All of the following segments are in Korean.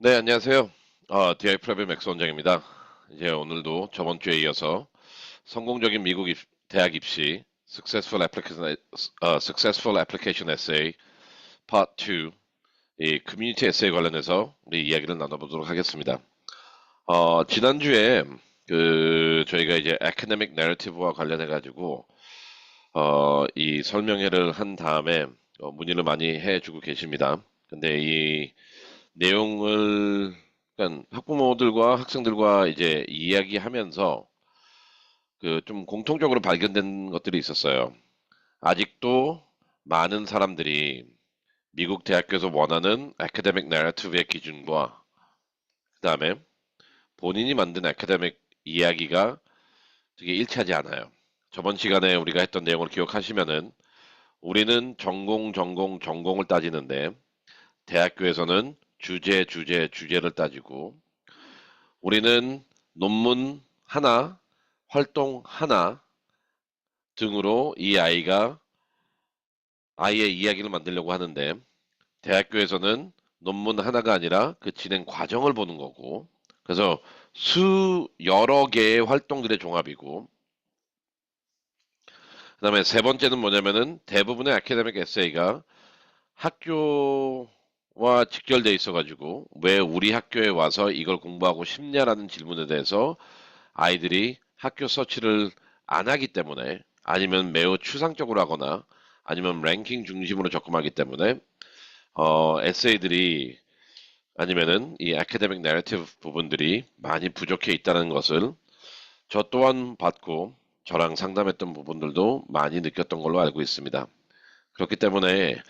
네, 안녕하세요. DI 프랩의 맥스 원장입니다. 이제 오늘도 저번 주에 이어서 성공적인 미국 대학 입시 Successful Application Essay Part 2 이 커뮤니티 에세이 관련해서 우리 이야기를 나눠보도록 하겠습니다. 지난주에 저희가 이제 Academic Narrative와 관련해 가지고 이 설명회를 한 다음에 문의를 많이 해주고 계십니다. 근데 이 내용을 그러니까 학부모들과 학생들과 이제 이야기하면서 그 좀 공통적으로 발견된 것들이 있었어요. 아직도 많은 사람들이 미국 대학교에서 원하는 아카데믹 내러티브의 기준과 그다음에 본인이 만든 아카데믹 이야기가 되게 일치하지 않아요. 저번 시간에 우리가 했던 내용을 기억하시면은 우리는 전공을 따지는데 대학교에서는 주제를 따지고 우리는 논문 하나, 활동 하나 등으로 이 아이의 이야기를 만들려고 하는데 대학교에서는 논문 하나가 아니라 그 진행 과정을 보는 거고 그래서 여러 개의 활동들의 종합이고 그다음에 세 번째는 뭐냐면은 대부분의 아카데믹 에세이가 학교와 직결돼 있어가지고 왜 우리 학교에 와서 이걸 공부하고 싶냐라는 질문에 대해서 아이들이 학교 서치를 안 하기 때문에 아니면 매우 추상적으로 하거나 아니면 랭킹 중심으로 접근하기 때문에 에세이들이 아니면은 이 아카데믹 내러티브 부분들이 많이 부족해 있다는 것을 저 또한 받고 저랑 상담했던 부분들도 많이 느꼈던 걸로 알고 있습니다. 그렇기 때문에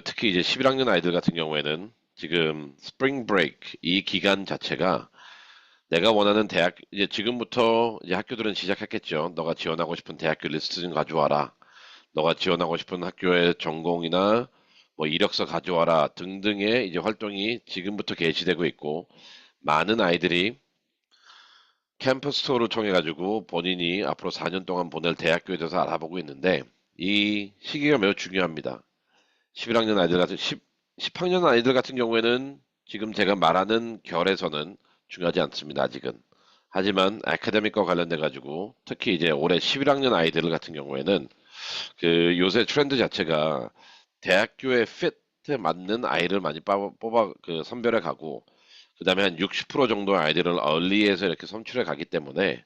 특히 이제 11학년 아이들 같은 경우에는 지금 스프링 브레이크 이 기간 자체가 내가 원하는 대학 이제 지금부터 이제 학교들은 시작했겠죠. 너가 지원하고 싶은 대학교 리스트 좀 가져와라. 너가 지원하고 싶은 학교의 전공이나 뭐 이력서 가져와라 등등의 이제 활동이 지금부터 개시되고 있고 많은 아이들이 캠퍼스 투어를 통해 가지고 본인이 앞으로 4년 동안 보낼 대학교에 대해서 알아보고 있는데 이 시기가 매우 중요합니다. 11학년 아이들 같은 10학년 아이들 같은 경우에는 지금 제가 말하는 결에서는 중요하지 않습니다. 아직은. 하지만 아카데믹과 관련돼 가지고 특히 이제 올해 11학년 아이들 같은 경우에는 요새 트렌드 자체가 대학교의 핏에 맞는 아이를 많이 뽑아 선별해 가고 그다음에 한 60% 정도 아이들을 얼리에서 이렇게 선출해 가기 때문에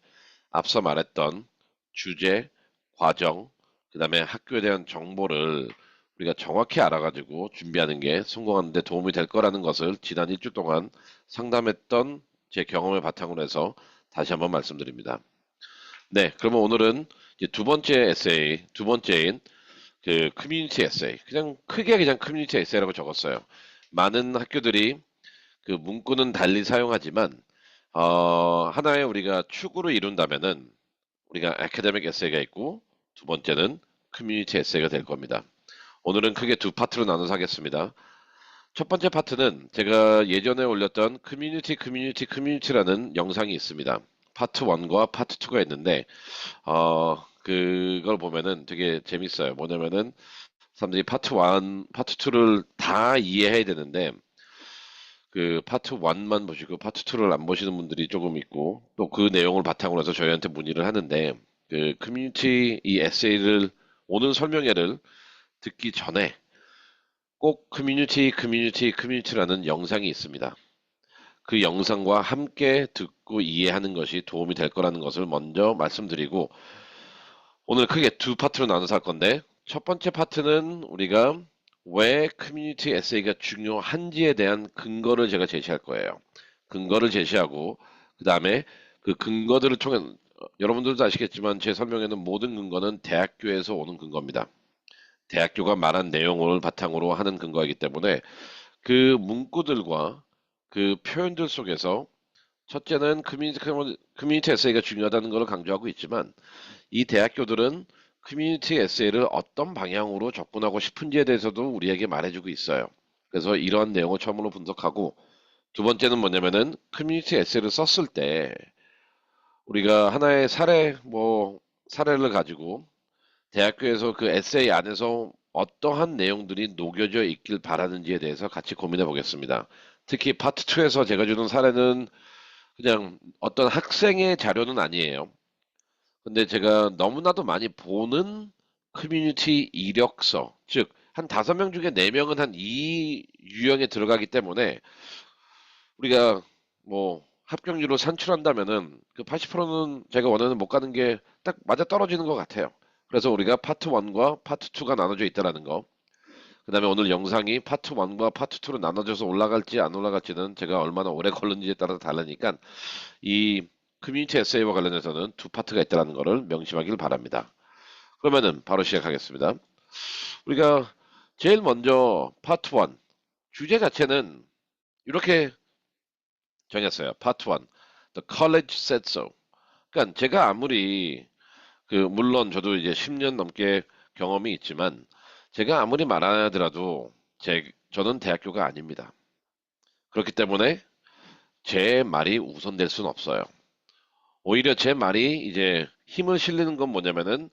앞서 말했던 주제, 과정, 그다음에 학교에 대한 정보를 우리가 정확히 알아가지고 준비하는 게 성공하는 데 도움이 될 거라는 것을 지난 일주 동안 상담했던 제 경험을 바탕으로 해서 다시 한번 말씀드립니다. 네, 그러면 오늘은 이제 두 번째인 커뮤니티 에세이. 그냥 커뮤니티 에세이라고 적었어요. 많은 학교들이 그 문구는 달리 사용하지만 하나의 우리가 축으로 이룬다면은 우리가 아카데믹 에세이가 있고 두 번째는 커뮤니티 에세이가 될 겁니다. 오늘은 크게 두 파트로 나눠서 하겠습니다. 첫 번째 파트는 제가 예전에 올렸던 커뮤니티라는 영상이 있습니다. 파트 1과 파트 2가 있는데 그걸 보면은 되게 재밌어요. 뭐냐면은 사람들이 파트 1, 파트 2를 다 이해해야 되는데 그 파트 1만 보시고 파트 2를 안 보시는 분들이 조금 있고 또 그 내용을 바탕으로 해서 저희한테 문의를 하는데 그 커뮤니티 이 에세이를 오늘 설명회를 듣기 전에 꼭 커뮤니티라는 영상이 있습니다. 그 영상과 함께 듣고 이해하는 것이 도움이 될 거라는 것을 먼저 말씀드리고 오늘 크게 두 파트로 나눠서 할 건데 첫 번째 파트는 우리가 왜 커뮤니티 에세이가 중요한지에 대한 근거를 제가 제시할 거예요. 근거를 제시하고 그 다음에 그 근거들을 통해 여러분들도 아시겠지만 제 설명에는 모든 근거는 대학교에서 오는 근거입니다. 대학교가 말한 내용을 바탕으로 하는 근거이기 때문에 그 문구들과 그 표현들 속에서 첫째는 커뮤니티 에세이가 중요하다는 것을 강조하고 있지만 이 대학교들은 커뮤니티 에세이를 어떤 방향으로 접근하고 싶은지에 대해서도 우리에게 말해주고 있어요. 그래서 이러한 내용을 처음으로 분석하고 두 번째는 뭐냐면은 커뮤니티 에세이를 썼을 때 우리가 하나의 사례를 가지고 대학교에서 그 에세이 안에서 어떠한 내용들이 녹여져 있길 바라는지에 대해서 같이 고민해 보겠습니다. 특히 파트 2에서 제가 주는 사례는 그냥 어떤 학생의 자료는 아니에요. 근데 제가 너무나도 많이 보는 커뮤니티 이력서, 즉, 한 5명 중에 4명은 한 이 유형에 들어가기 때문에 우리가 뭐 합격률로 산출한다면은 그 80%는 제가 원하는 못 가는 게 딱 맞아 떨어지는 것 같아요. 그래서 우리가 파트 1과 파트 2가 나눠져 있다라는 거. 그 다음에 오늘 영상이 파트 1과 파트 2로 나눠져서 올라갈지 안 올라갈지는 제가 얼마나 오래 걸는지에 따라서 다르니까 이 커뮤니티 에세이와 관련해서는 두 파트가 있다는 것을 명심하길 바랍니다. 그러면은 바로 시작하겠습니다. 우리가 제일 먼저 파트 1 주제 자체는 이렇게 정했어요. 파트 1 The college said so. 그러니까 제가 아무리 물론 저도 이제 10년 넘게 경험이 있지만 제가 아무리 말하더라도 저는 대학교가 아닙니다. 그렇기 때문에 제 말이 우선될 수는 없어요. 오히려 제 말이 이제 힘을 실리는 건 뭐냐면은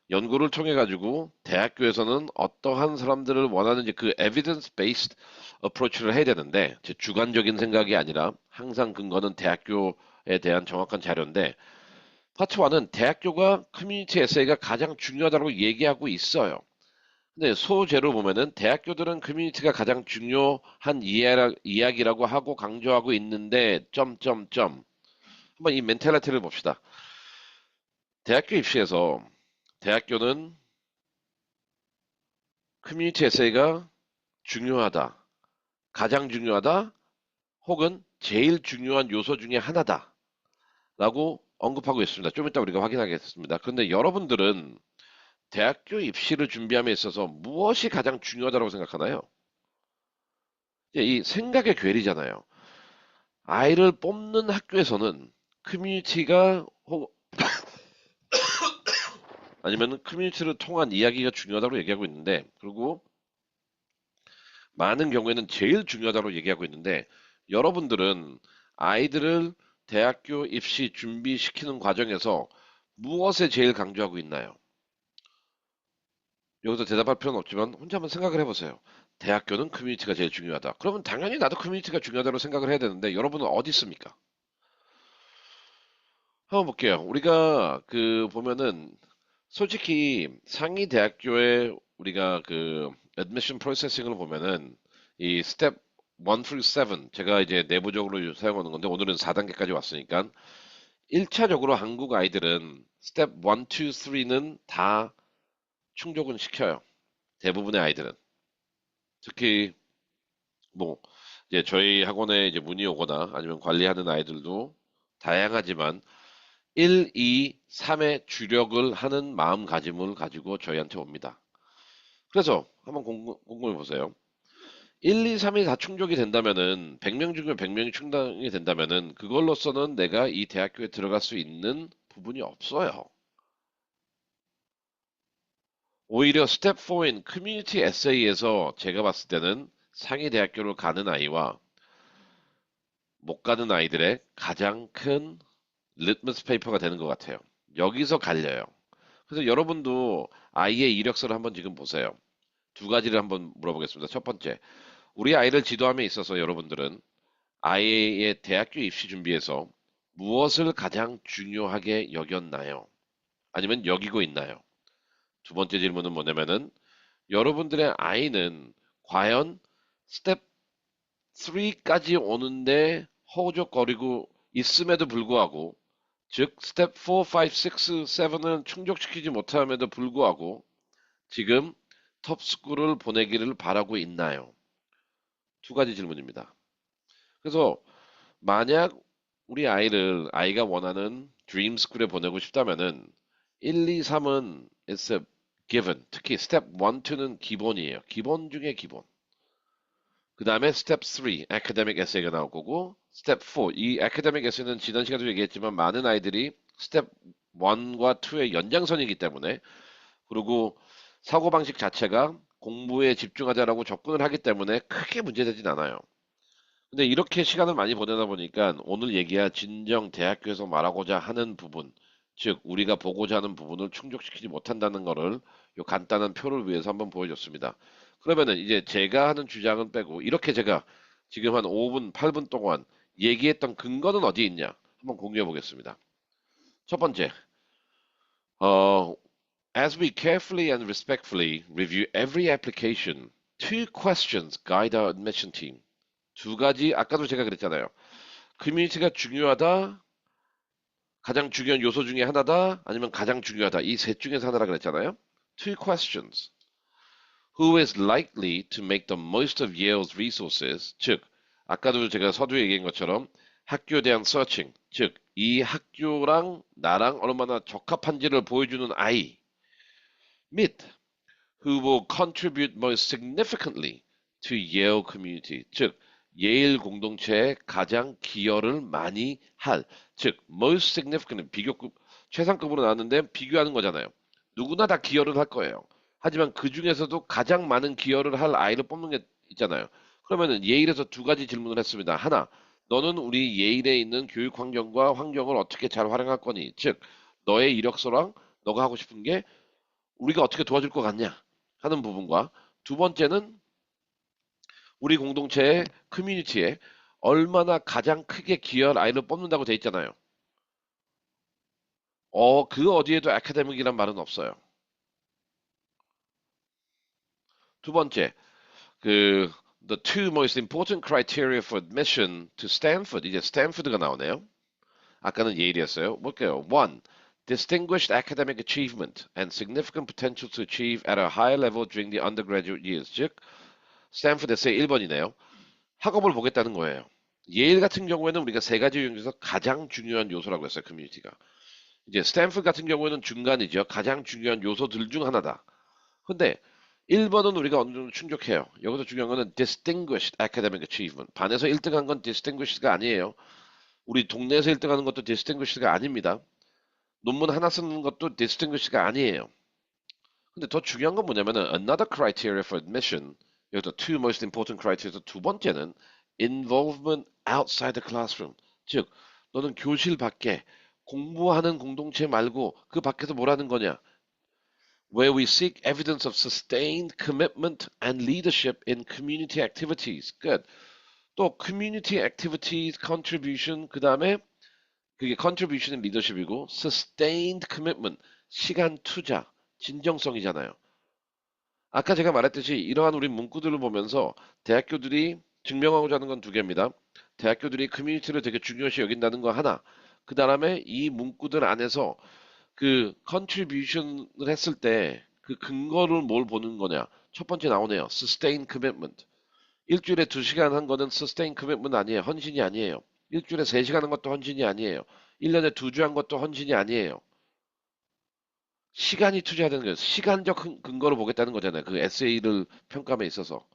연구를 통해 가지고 대학교에서는 어떠한 사람들을 원하는지 그 evidence based approach를 해야 되는데 제 주관적인 생각이 아니라 항상 근거는 대학교에 대한 정확한 자료인데 파트 1은 대학교가 커뮤니티 에세이가 가장 중요하다고 얘기하고 있어요. 근데 소재로 보면은 대학교들은 커뮤니티가 가장 중요한 이야기라고 하고 강조하고 있는데 점점점 한번 이 멘탈리티를 봅시다. 대학교 입시에서 대학교는 커뮤니티 에세이가 중요하다, 가장 중요하다, 혹은 제일 중요한 요소 중에 하나다라고 언급하고 있습니다. 좀 이따 우리가 확인하겠습니다. 그런데 여러분들은 대학교 입시를 준비함에 있어서 무엇이 가장 중요하다고 생각하나요? 이 생각의 괴리잖아요. 아이를 뽑는 학교에서는 커뮤니티가 아니면 커뮤니티를 통한 이야기가 중요하다고 얘기하고 있는데 그리고 많은 경우에는 제일 중요하다고 얘기하고 있는데 여러분들은 아이들을 대학교 입시 준비시키는 과정에서 무엇에 제일 강조하고 있나요? 여기서 대답할 필요는 없지만 혼자 한번 생각을 해보세요. 대학교는 커뮤니티가 제일 중요하다. 그러면 당연히 나도 커뮤니티가 중요하다고 생각을 해야 되는데 여러분은 어디 있습니까? 한번 볼게요. 우리가 보면은 솔직히 상위 대학교에 우리가 admission processing을 보면은 이 스텝 1 through 7 제가 이제 내부적으로 사용하는 건데 오늘은 4단계까지 왔으니까 1차적으로 한국 아이들은 스텝 1, 2, 3는 다 충족은 시켜요. 대부분의 아이들은. 특히 뭐 이제 저희 학원에 이제 문의 오거나 아니면 관리하는 아이들도 다양하지만 1, 2, 3의 주력을 하는 마음가짐을 가지고 저희한테 옵니다. 그래서 한번 궁금해 보세요. 1, 2, 3이 다 충족이 된다면은 100명 중에 100명이 충당이 된다면은 그걸로서는 내가 이 대학교에 들어갈 수 있는 부분이 없어요. 오히려 스텝 4인 커뮤니티 에세이에서 제가 봤을 때는 상위 대학교를 가는 아이와 못 가는 아이들의 가장 큰 리트머스 페이퍼가 되는 것 같아요. 여기서 갈려요. 그래서 여러분도 아이의 이력서를 한번 지금 보세요. 두 가지를 한번 물어보겠습니다. 첫 번째, 우리 아이를 지도함에 있어서 여러분들은 아이의 대학교 입시 준비에서 무엇을 가장 중요하게 여겼나요? 아니면 여기고 있나요? 두 번째 질문은 뭐냐면은 여러분들의 아이는 과연 스텝 3까지 오는데 허우적거리고 있음에도 불구하고 즉 스텝 4, 5, 6, 7을 충족시키지 못함에도 불구하고 지금 톱스쿨을 보내기를 바라고 있나요? 두 가지 질문입니다. 그래서 만약 우리 아이가 원하는 드림 스쿨에 보내고 싶다면은 1, 2, 3은 it's a given. 특히 스텝 1, 2는 기본이에요. 기본 중에 기본. 그 다음에 스텝 3, academic essay가 나올 거고 스텝 4, 이 academic essay는 지난 시간에도 얘기했지만 많은 아이들이 스텝 1과 2의 연장선이기 때문에 그리고 사고방식 자체가 공부에 집중하자라고 접근을 하기 때문에 크게 문제되진 않아요. 근데 이렇게 시간을 많이 보내다 보니까 오늘 얘기한 진정 대학교에서 말하고자 하는 부분, 즉 우리가 보고자 하는 부분을 충족시키지 못한다는 것을 요 간단한 표를 위해서 한번 보여줬습니다. 그러면은 이제 제가 하는 주장은 빼고 이렇게 제가 지금 한 5분, 8분 동안 얘기했던 근거는 어디에 있냐 한번 공유해 보겠습니다. 첫 번째, 어, as we carefully and respectfully review every application, two questions guide our admission team. 두 가지, 아까도 제가 그랬잖아요. 커뮤니티가 중요하다, 가장 중요한 요소 중에 하나다, 아니면 가장 중요하다. 이 셋 중에서 하나라 그랬잖아요. Two questions. Who is likely to make the most of Yale's resources? 즉, 아까도 제가 서두에 얘기한 것처럼 학교에 대한 서칭, 즉, 이 학교랑 나랑 얼마나 적합한지를 보여주는 아이 및 who will contribute most significantly to Yale community. 즉, 예일 공동체에 가장 기여를 많이 할, 즉, most significant, 비교급, 최상급으로 나왔는데 비교하는 거잖아요. 누구나 다 기여를 할 거예요. 하지만 그 중에서도 가장 많은 기여를 할 아이를 뽑는 게 있잖아요. 그러면은 예일에서 두 가지 질문을 했습니다. 하나, 너는 우리 예일에 있는 교육 환경과 환경을 어떻게 잘 활용할 거니? 즉, 너의 이력서랑 너가 하고 싶은 게 우리가 어떻게 도와줄 것 같냐 하는 부분과 두 번째는 우리 공동체의 커뮤니티에 얼마나 가장 크게 기여할 아이를 뽑는다고 돼 있잖아요. 그 어디에도 아카데믹이란 말은 없어요. 두 번째, 그 the two most important criteria for admission to Stanford. 이제 스탠포드가 나오네요. 아까는 예일이었어요. 볼게요. One, distinguished academic achievement and significant potential to achieve at a higher level during the undergraduate years. 즉, 스탠포드에서의 1번이네요. 학업을 보겠다는 거예요. 예일 같은 경우에는 우리가 세 가지 요인 중에서 가장 중요한 요소라고 했어요, 커뮤니티가. 이제 스탠프드 같은 경우에는 중간이죠. 가장 중요한 요소들 중 하나다. 근데 1번은 우리가 어느 정도 충족해요. 여기서 중요한 거는 distinguished academic achievement. 반에서 1등한 건 distinguished가 아니에요. 우리 동네에서 1등하는 것도 distinguished가 아닙니다. 논문 하나 쓰는 것도 distinguished가 아니에요. 근데 더 중요한 건 뭐냐면은 another criteria for admission, 여기서 two most important criteria, 두 번째는 involvement outside the classroom. 즉, 너는 교실 밖에 공부하는 공동체 말고 그 밖에서 뭘 하는 거냐? Where we seek evidence of sustained commitment and leadership in community activities. 끝. 또 community activities contribution 그 다음에 그게 contribution은 leadership이고 sustained commitment 시간 투자 진정성이잖아요. 아까 제가 말했듯이 이러한 우리 문구들을 보면서 대학교들이 증명하고자 하는 건 두 개입니다. 대학교들이 커뮤니티를 되게 중요시 여긴다는 거 하나. 그 다음에 이 문구들 안에서 그 컨트리뷰션을 했을 때 그 근거를 뭘 보는 거냐. 첫 번째 나오네요. Sustained commitment. 일주일에 2시간 한 거는 Sustained commitment 아니에요. 헌신이 아니에요. 일주일에 3시간 한 것도 헌신이 아니에요. 1년에 2주 한 것도 헌신이 아니에요. 시간이 투자되는 거예요. 시간적 근거를 보겠다는 거잖아요. 그 에세이를 평가함에 있어서.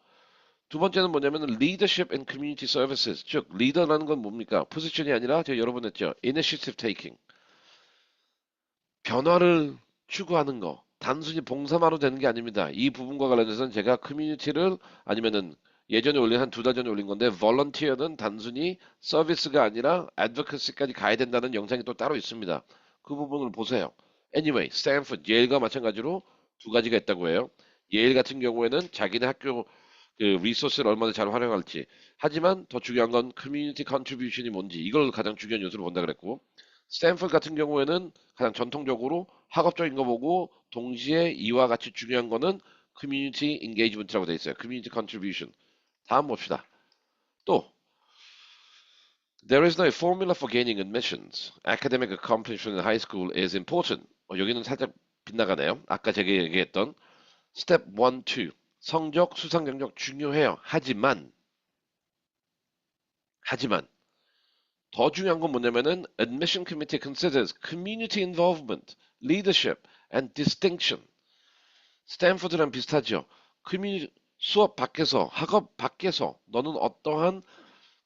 두 번째는 뭐냐면 leadership and community services. 즉 리더라는 건 뭡니까? 포지션이 아니라 제가 여러 번 했죠. initiative taking. 변화를 추구하는 거. 단순히 봉사만으로 되는 게 아닙니다. 이 부분과 관련해서는 제가 커뮤니티를 아니면은 예전에 올린 한 2달 전에 올린 건데 volunteer는 단순히 서비스가 아니라 advocacy까지 가야 된다는 영상이 또 따로 있습니다. 그 부분을 보세요. Anyway, 스탠포드, 예일과 마찬가지로 두 가지가 있다고 해요. 예일 같은 경우에는 자기네 학교 그 리소스를 얼마나 잘 활용할지. 하지만 더 중요한 건 커뮤니티 컨트리뷰션이 뭔지 이걸 가장 중요한 요소로 본다 그랬고 스탠포드 같은 경우에는 가장 전통적으로 학업적인 거 보고 동시에 이와 같이 중요한 거는 커뮤니티 인게이지먼트라고 돼 있어요. 커뮤니티 컨트리뷰션. 다음 봅시다. 또 There is no formula for gaining admissions. Academic accomplishment in high school is important. 여기는 살짝 빗나가네요. 아까 제가 얘기했던 Step 1, 2. 성적, 수상 경력 중요해요. 하지만 더 중요한 건 뭐냐면은 Admission Committee considers community involvement, leadership, and distinction. 스탠포드랑 비슷하죠. 커뮤니티 수업 밖에서, 학업 밖에서 너는 어떠한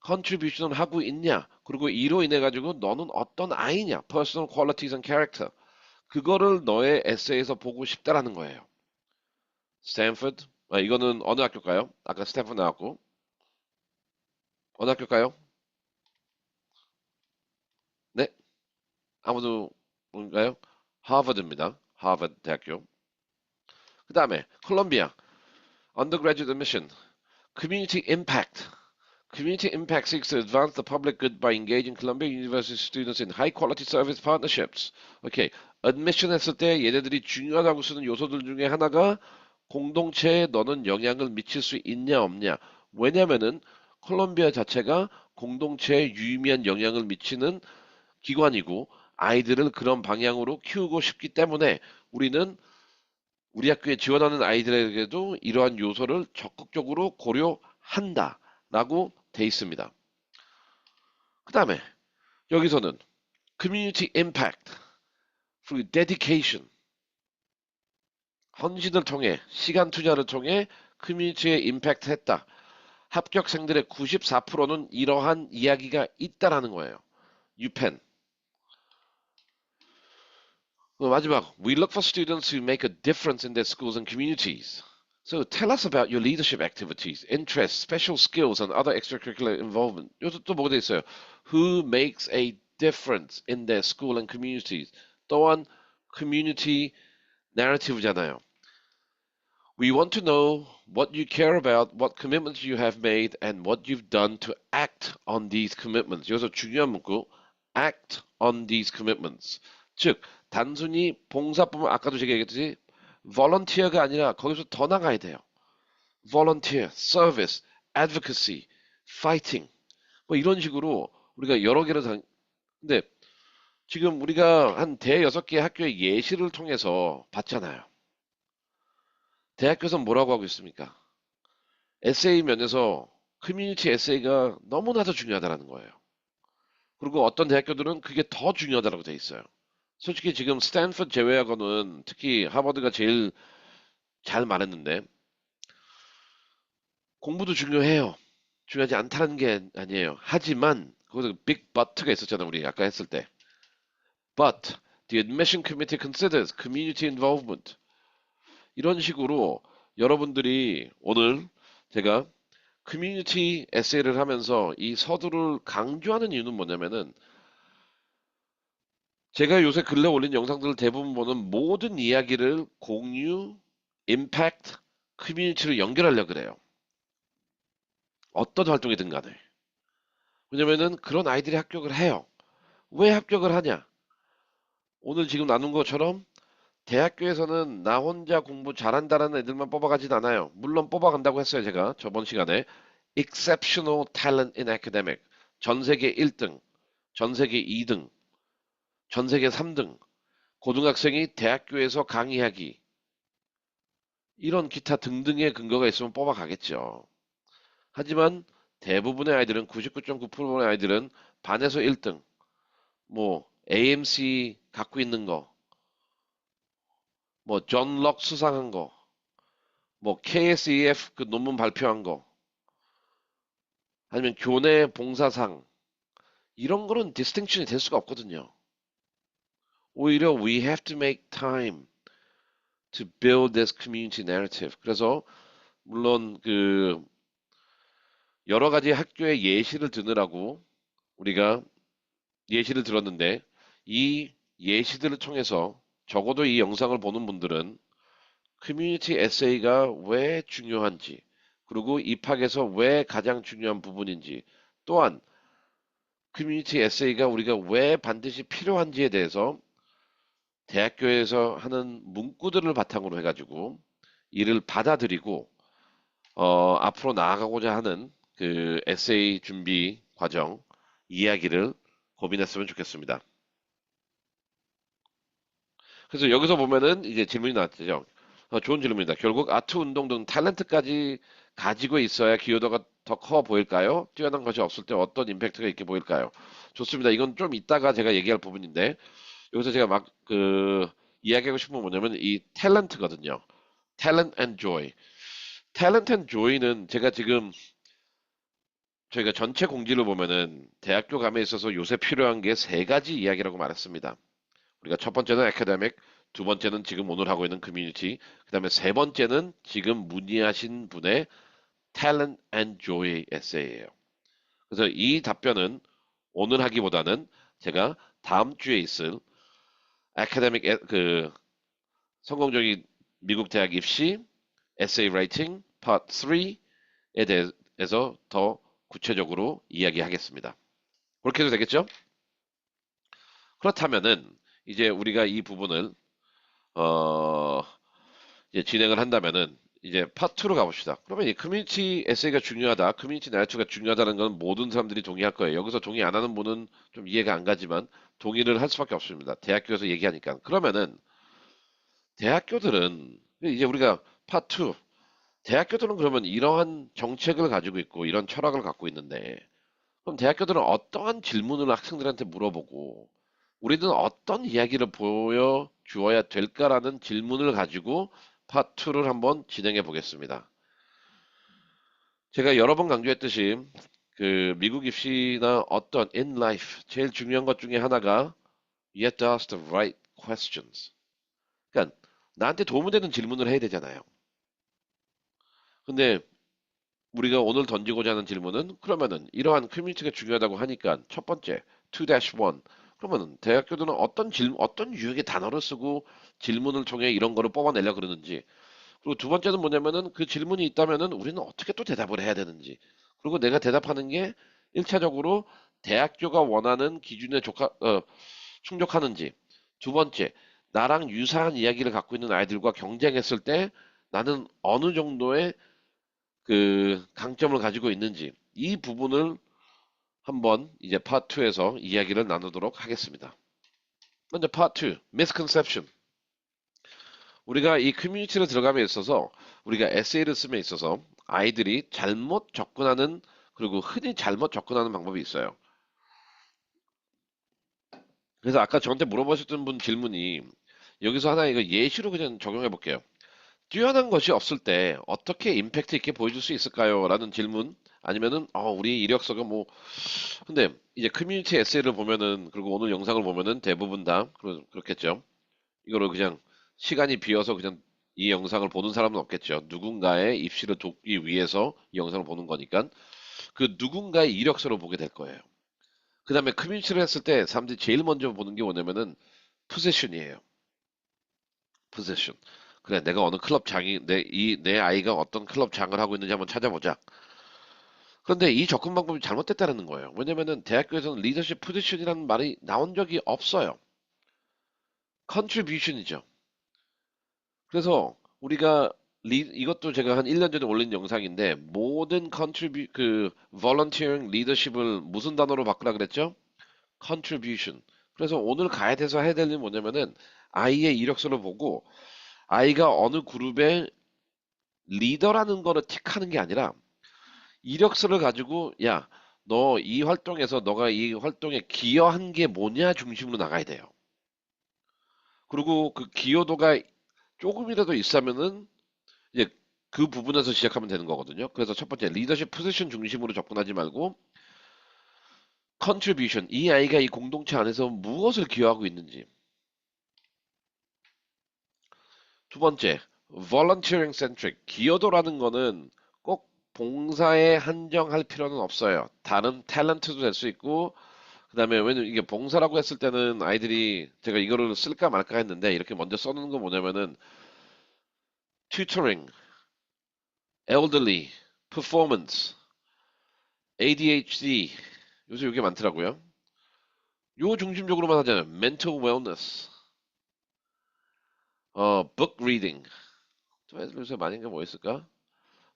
컨트리뷰션을 하고 있냐? 그리고 이로 인해 가지고 너는 어떤 아이냐? Personal qualities and character. 그거를 너의 에세이에서 보고 싶다라는 거예요. 스탠포드. 이거는 어느 학교일까요? 아까 스탠포드 나왔고. 어느 학교일까요? 네? 아무도 뭔가요? 하버드입니다. 하버드 대학교. 그 다음에 콜롬비아 undergraduate admission, community impact. Community impact seeks to advance the public good by engaging Columbia University students in high quality service partnerships. 오케이. admission 했을 때 얘네들이 중요하다고 쓰는 요소들 중에 하나가 공동체에 너는 영향을 미칠 수 있냐 없냐. 왜냐면은 콜롬비아 자체가 공동체에 유의미한 영향을 미치는 기관이고 아이들을 그런 방향으로 키우고 싶기 때문에 우리는 우리 학교에 지원하는 아이들에게도 이러한 요소를 적극적으로 고려한다라고 돼 있습니다. 그 다음에 여기서는 community impact, 그리고 dedication, 헌신을 통해 시간 투자를 통해 커뮤니티에 임팩트 했다. 합격생들의 94%는 이러한 이야기가 있다라는 거예요. 유펜. 마지막, we look for students who make a difference in their schools and communities. So tell us about your leadership activities, interests, special skills, and other extracurricular involvement. 여기서 또 뭐가 돼 있어요? Who makes a difference in their school and communities. 또한 community narrative잖아요. We want to know what you care about, what commitments you have made, and what you've done to act on these commitments. 여기서 중요한 문구, act on these commitments. 즉, 단순히 봉사뿐만 아까도 제가 얘기했듯이 volunteer가 아니라 거기서 더 나가야 돼요. volunteer, service, advocacy, fighting. 뭐 이런 식으로 우리가 여러 개를 근데 지금 우리가 한 대여섯 개 학교의 예시를 통해서 봤잖아요. 대학교에서 뭐라고 하고 있습니까? 에세이 면에서 커뮤니티 에세이가 너무나도 중요하다는 거예요. 그리고 어떤 대학교들은 그게 더 중요하다고 돼 있어요. 솔직히 지금 스탠퍼드 제외하고는 특히 하버드가 제일 잘 말했는데 공부도 중요해요. 중요하지 않다는 게 아니에요. 하지만 거기서 빅 but가 있었잖아요. 우리 아까 했을 때. But the admission committee considers community involvement. 이런 식으로 여러분들이 오늘 제가 커뮤니티 에세이를 하면서 이 서두를 강조하는 이유는 뭐냐면은 제가 요새 근래 올린 영상들을 대부분 보는 모든 이야기를 공유, 임팩트, 커뮤니티로 연결하려고 그래요. 어떤 활동이든 간에. 왜냐면은 그런 아이들이 합격을 해요. 왜 합격을 하냐? 오늘 지금 나눈 것처럼 대학교에서는 나 혼자 공부 잘한다라는 애들만 뽑아가진 않아요. 물론 뽑아간다고 했어요, 제가 저번 시간에. Exceptional talent in academic. 전 세계 1등, 전 세계 2등, 전 세계 3등. 고등학생이 대학교에서 강의하기. 이런 기타 등등의 근거가 있으면 뽑아가겠죠. 하지만 대부분의 아이들은 99.9%의 아이들은 반에서 1등, 뭐 AMC 갖고 있는 거, 뭐 존 럭 수상한 거, 뭐 KSEF 그 논문 발표한 거, 아니면 교내 봉사상 이런 거는 디스팅션이 될 수가 없거든요. 오히려 we have to make time to build this community narrative. 그래서 물론 그 여러 가지 학교의 예시를 드느라고 우리가 예시를 들었는데 이 예시들을 통해서 적어도 이 영상을 보는 분들은 커뮤니티 에세이가 왜 중요한지 그리고 입학에서 왜 가장 중요한 부분인지 또한 커뮤니티 에세이가 우리가 왜 반드시 필요한지에 대해서 대학교에서 하는 문구들을 바탕으로 해가지고 이를 받아들이고 앞으로 나아가고자 하는 그 에세이 준비 과정 이야기를 고민했으면 좋겠습니다. 그래서 여기서 보면은 이제 질문이 나왔죠. 좋은 질문입니다. 결국 아트 운동 등 탤런트까지 가지고 있어야 기여도가 더 커 보일까요? 뛰어난 것이 없을 때 어떤 임팩트가 있게 보일까요? 좋습니다. 이건 좀 이따가 제가 얘기할 부분인데 여기서 제가 막 그 이야기하고 싶은 건 뭐냐면 이 탤런트거든요. talent and joy. talent and joy는 제가 지금 저희가 전체 공지를 보면은 대학교 감에 있어서 요새 필요한 게 세 가지 이야기라고 말했습니다. 우리가 첫 번째는 academic, 두 번째는 지금 오늘 하고 있는 community, 그 다음에 세 번째는 지금 문의하신 분의 talent and joy 에세이예요. 그래서 이 답변은 오늘 하기보다는 제가 다음 주에 있을 그 성공적인 미국 대학 입시 에세이 라이팅 파트 3에 대해서 더 구체적으로 이야기하겠습니다. 그렇게 해도 되겠죠? 그렇다면은 이제 우리가 이 부분을 어 이제 진행을 한다면은 이제 파트 2로 가봅시다. 그러면 이 커뮤니티 에세이가 중요하다, 커뮤니티 나레티브가 중요하다는 건 모든 사람들이 동의할 거예요. 여기서 동의 안 하는 분은 좀 이해가 안 가지만 동의를 할 수밖에 없습니다. 대학교에서 얘기하니까. 그러면은 대학교들은 이제 우리가 파트 2, 대학교들은 그러면 이러한 정책을 가지고 있고 이런 철학을 갖고 있는데 그럼 대학교들은 어떠한 질문을 학생들한테 물어보고 우리는 어떤 이야기를 보여주어야 될까라는 질문을 가지고 파트 2를 한번 진행해 보겠습니다. 제가 여러 번 강조했듯이 그 미국 입시나 어떤 in life 제일 중요한 것 중에 하나가 you have to ask the right questions. 그러니까 나한테 도움이 되는 질문을 해야 되잖아요. 근데 우리가 오늘 던지고자 하는 질문은 그러면은 이러한 커뮤니티가 중요하다고 하니까 첫 번째 2-1 그러면은 대학교들은 어떤 유형의 단어를 쓰고 질문을 통해 이런 거를 뽑아내려 그러는지 그리고 두 번째는 뭐냐면은 그 질문이 있다면은 우리는 어떻게 또 대답을 해야 되는지 그리고 내가 대답하는 게 1차적으로 대학교가 원하는 기준에 충족하는지 두 번째 나랑 유사한 이야기를 갖고 있는 아이들과 경쟁했을 때 나는 어느 정도의 그 강점을 가지고 있는지 이 부분을 한번 이제 파트 2에서 이야기를 나누도록 하겠습니다. 먼저 파트 2, misconception. 우리가 이 커뮤니티를 들어감에 있어서 우리가 에세이를 씀에 있어서 아이들이 잘못 접근하는 그리고 흔히 잘못 접근하는 방법이 있어요. 그래서 아까 저한테 물어보셨던 분 질문이 여기서 하나 이거 예시로 그냥 적용해 볼게요. 뛰어난 것이 없을 때 어떻게 임팩트 있게 보여줄 수 있을까요? 라는 질문 아니면은 우리 이력서가 뭐 근데 이제 커뮤니티 에세이를 보면은 그리고 오늘 영상을 보면은 대부분 다 그렇겠죠. 이거를 그냥 시간이 비어서 그냥 이 영상을 보는 사람은 없겠죠. 누군가의 입시를 돕기 위해서 이 영상을 보는 거니까 그 누군가의 이력서를 보게 될 거예요. 그 다음에 커뮤니티를 했을 때 사람들이 제일 먼저 보는 게 뭐냐면은 포지션이에요. 포지션. 그래, 내가 어느 클럽 장이 내 아이가 어떤 클럽 장을 하고 있는지 한번 찾아보자. 그런데 이 접근 방법이 잘못됐다는 거예요. 왜냐면은 대학교에서는 리더십 포지션이라는 말이 나온 적이 없어요. 컨트리뷰션이죠. 그래서 우리가 이것도 제가 한 1년 전에 올린 영상인데 모든 volunteering 리더십을 무슨 단어로 바꾸라 그랬죠? contribution. 그래서 오늘 가야 돼서 해야 될 일은 뭐냐면은 아이의 이력서를 보고 아이가 어느 그룹의 리더라는 거를 틱하는 게 아니라 이력서를 가지고 야, 너 이 활동에서 너가 이 활동에 기여한 게 뭐냐 중심으로 나가야 돼요. 그리고 그 기여도가 조금이라도 있으면은 이제 그 부분에서 시작하면 되는 거거든요. 그래서 첫 번째 리더십 포지션 중심으로 접근하지 말고 contribution 이 아이가 이 공동체 안에서 무엇을 기여하고 있는지. 두 번째 volunteering centric 기여도라는 거는 꼭 봉사에 한정할 필요는 없어요. 다른 탤런트도 될 수 있고 그다음에 왜냐면 이게 봉사라고 했을 때는 아이들이 제가 이거를 쓸까 말까 했는데 이렇게 먼저 써놓은 거 뭐냐면은 tutoring, elderly, performance, ADHD 요새 이게 많더라고요. 요 중심적으로만 하잖아요. mental wellness, book reading. 또 애들 요새 많은 게 뭐 있을까?